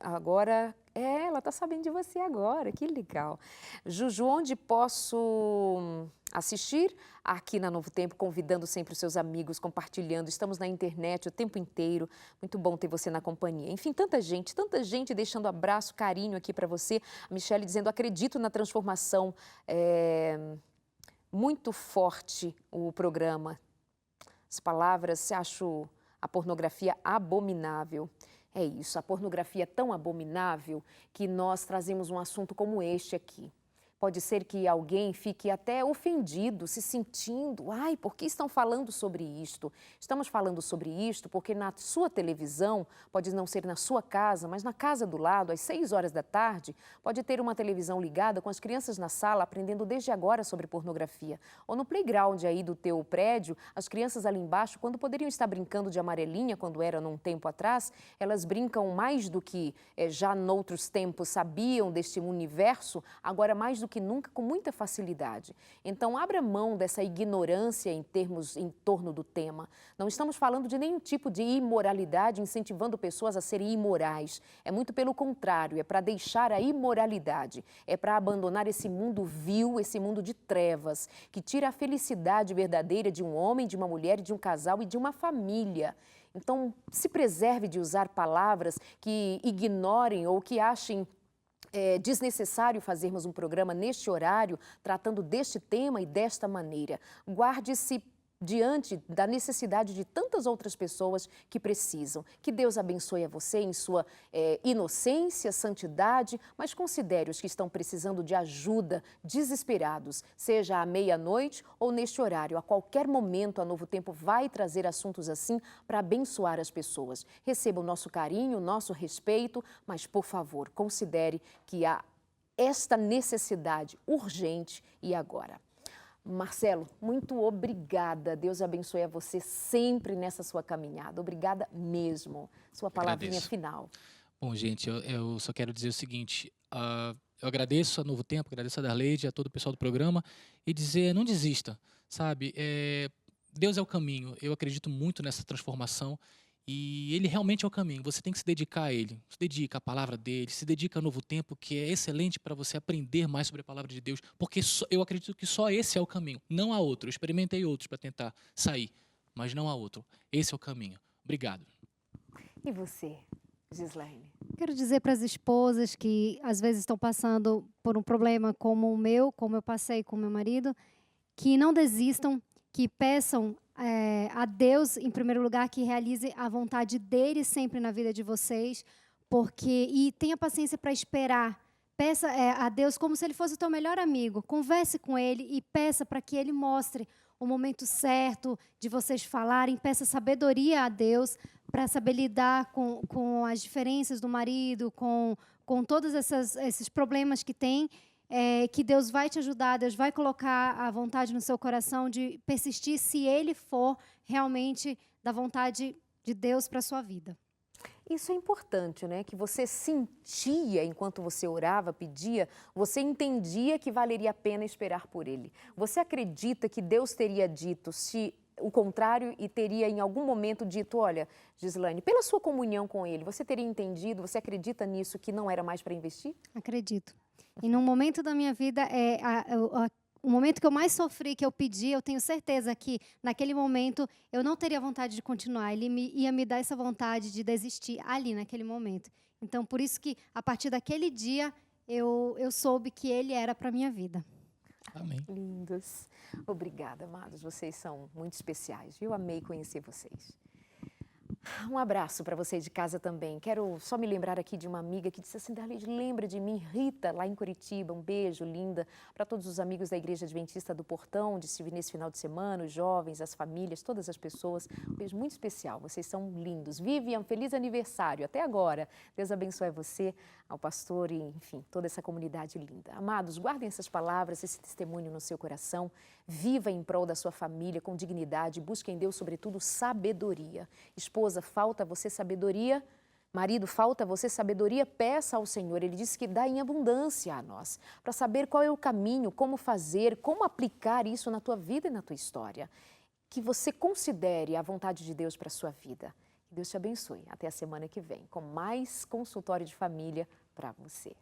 [SPEAKER 1] Agora, ela está sabendo de você agora, que legal. Juju, onde posso assistir? Aqui na Novo Tempo, convidando sempre os seus amigos, compartilhando. Estamos na internet o tempo inteiro. Muito bom ter você na companhia. Enfim, tanta gente deixando abraço, carinho aqui para você. A Michele dizendo, acredito na transformação. Muito forte o programa. As palavras, acho a pornografia abominável. É isso, a pornografia é tão abominável que nós trazemos um assunto como este aqui. Pode ser que alguém fique até ofendido, se sentindo, ai, por que estão falando sobre isto? Estamos falando sobre isto porque na sua televisão, pode não ser na sua casa, mas na casa do lado, às 6 horas da tarde, pode ter uma televisão ligada com as crianças na sala aprendendo desde agora sobre pornografia. Ou no playground aí do teu prédio, as crianças ali embaixo, quando poderiam estar brincando de amarelinha, quando era num tempo atrás, elas brincam mais do que já noutros tempos sabiam deste universo, agora mais do que nunca, com muita facilidade. Então, abra mão dessa ignorância em torno do tema. Não estamos falando de nenhum tipo de imoralidade, incentivando pessoas a serem imorais. É muito pelo contrário, é para deixar a imoralidade, é para abandonar esse mundo vil, esse mundo de trevas, que tira a felicidade verdadeira de um homem, de uma mulher, de um casal e de uma família. Então, se preserve de usar palavras que ignorem ou que achem desnecessário fazermos um programa neste horário, tratando deste tema e desta maneira. Guarde-se diante da necessidade de tantas outras pessoas que precisam. Que Deus abençoe a você em sua inocência, santidade, mas considere os que estão precisando de ajuda, desesperados, seja à meia-noite ou neste horário. A qualquer momento, a Novo Tempo vai trazer assuntos assim para abençoar as pessoas. Receba o nosso carinho, o nosso respeito, mas, por favor, considere que há esta necessidade urgente e agora. Marcelo, muito obrigada. Deus abençoe a você sempre nessa sua caminhada. Obrigada mesmo. Sua palavrinha final.
[SPEAKER 4] Bom, gente, eu só quero dizer o seguinte. Eu agradeço a Novo Tempo, agradeço a Darleide, a todo o pessoal do programa e dizer, não desista, sabe? Deus é o caminho. Eu acredito muito nessa transformação e Ele realmente é o caminho. Você tem que se dedicar a Ele. Se dedica à palavra dEle, se dedica ao Novo Tempo, que é excelente para você aprender mais sobre a palavra de Deus, porque eu acredito que só esse é o caminho, não há outro. Eu experimentei outros para tentar sair, mas não há outro. Esse é o caminho. Obrigado.
[SPEAKER 1] E você, Gislaine?
[SPEAKER 3] Quero dizer para as esposas que às vezes estão passando por um problema como o meu, como eu passei com meu marido, que não desistam, que peçam a Deus, em primeiro lugar, que realize a vontade dele sempre na vida de vocês, e tenha paciência para esperar. Peça a Deus como se Ele fosse o teu melhor amigo. Converse com Ele e peça para que Ele mostre o momento certo de vocês falarem. Peça sabedoria a Deus para saber lidar com as diferenças do marido, com todos esses problemas que tem. Que Deus vai te ajudar, Deus vai colocar a vontade no seu coração de persistir se Ele for realmente da vontade de Deus para a sua vida.
[SPEAKER 1] Isso é importante, né? Que você sentia enquanto você orava, pedia, você entendia que valeria a pena esperar por Ele. Você acredita que Deus teria dito se o contrário e teria em algum momento dito, olha, Gislaine, pela sua comunhão com Ele, você teria entendido, você acredita nisso que não era mais para investir?
[SPEAKER 3] Acredito. E num momento da minha vida, o momento que eu mais sofri, que eu pedi, eu tenho certeza que naquele momento eu não teria vontade de continuar. Ele ia me dar essa vontade de desistir ali, naquele momento. Então, por isso que a partir daquele dia, eu soube que Ele era para a minha vida.
[SPEAKER 4] Amém.
[SPEAKER 1] Lindos. Obrigada, amados. Vocês são muito especiais. Eu amei conhecer vocês. Um abraço para você de casa também. Quero só me lembrar aqui de uma amiga que disse assim, Darlide, lembra de mim, Rita, lá em Curitiba. Um beijo, linda. Para todos os amigos da Igreja Adventista do Portão, de estive nesse final de semana, os jovens, as famílias, todas as pessoas. Um beijo muito especial. Vocês são lindos. Vivian, feliz aniversário. Até agora. Deus abençoe você, ao pastor e, enfim, toda essa comunidade linda. Amados, guardem essas palavras, esse testemunho no seu coração. Viva em prol da sua família com dignidade. Busque em Deus, sobretudo, sabedoria. Esposa, falta a você sabedoria? Marido, falta a você sabedoria? Peça ao Senhor. Ele disse que dá em abundância a nós, para saber qual é o caminho, como fazer, como aplicar isso na tua vida e na tua história. Que você considere a vontade de Deus para a sua vida. Que Deus te abençoe. Até a semana que vem, com mais consultório de família para você.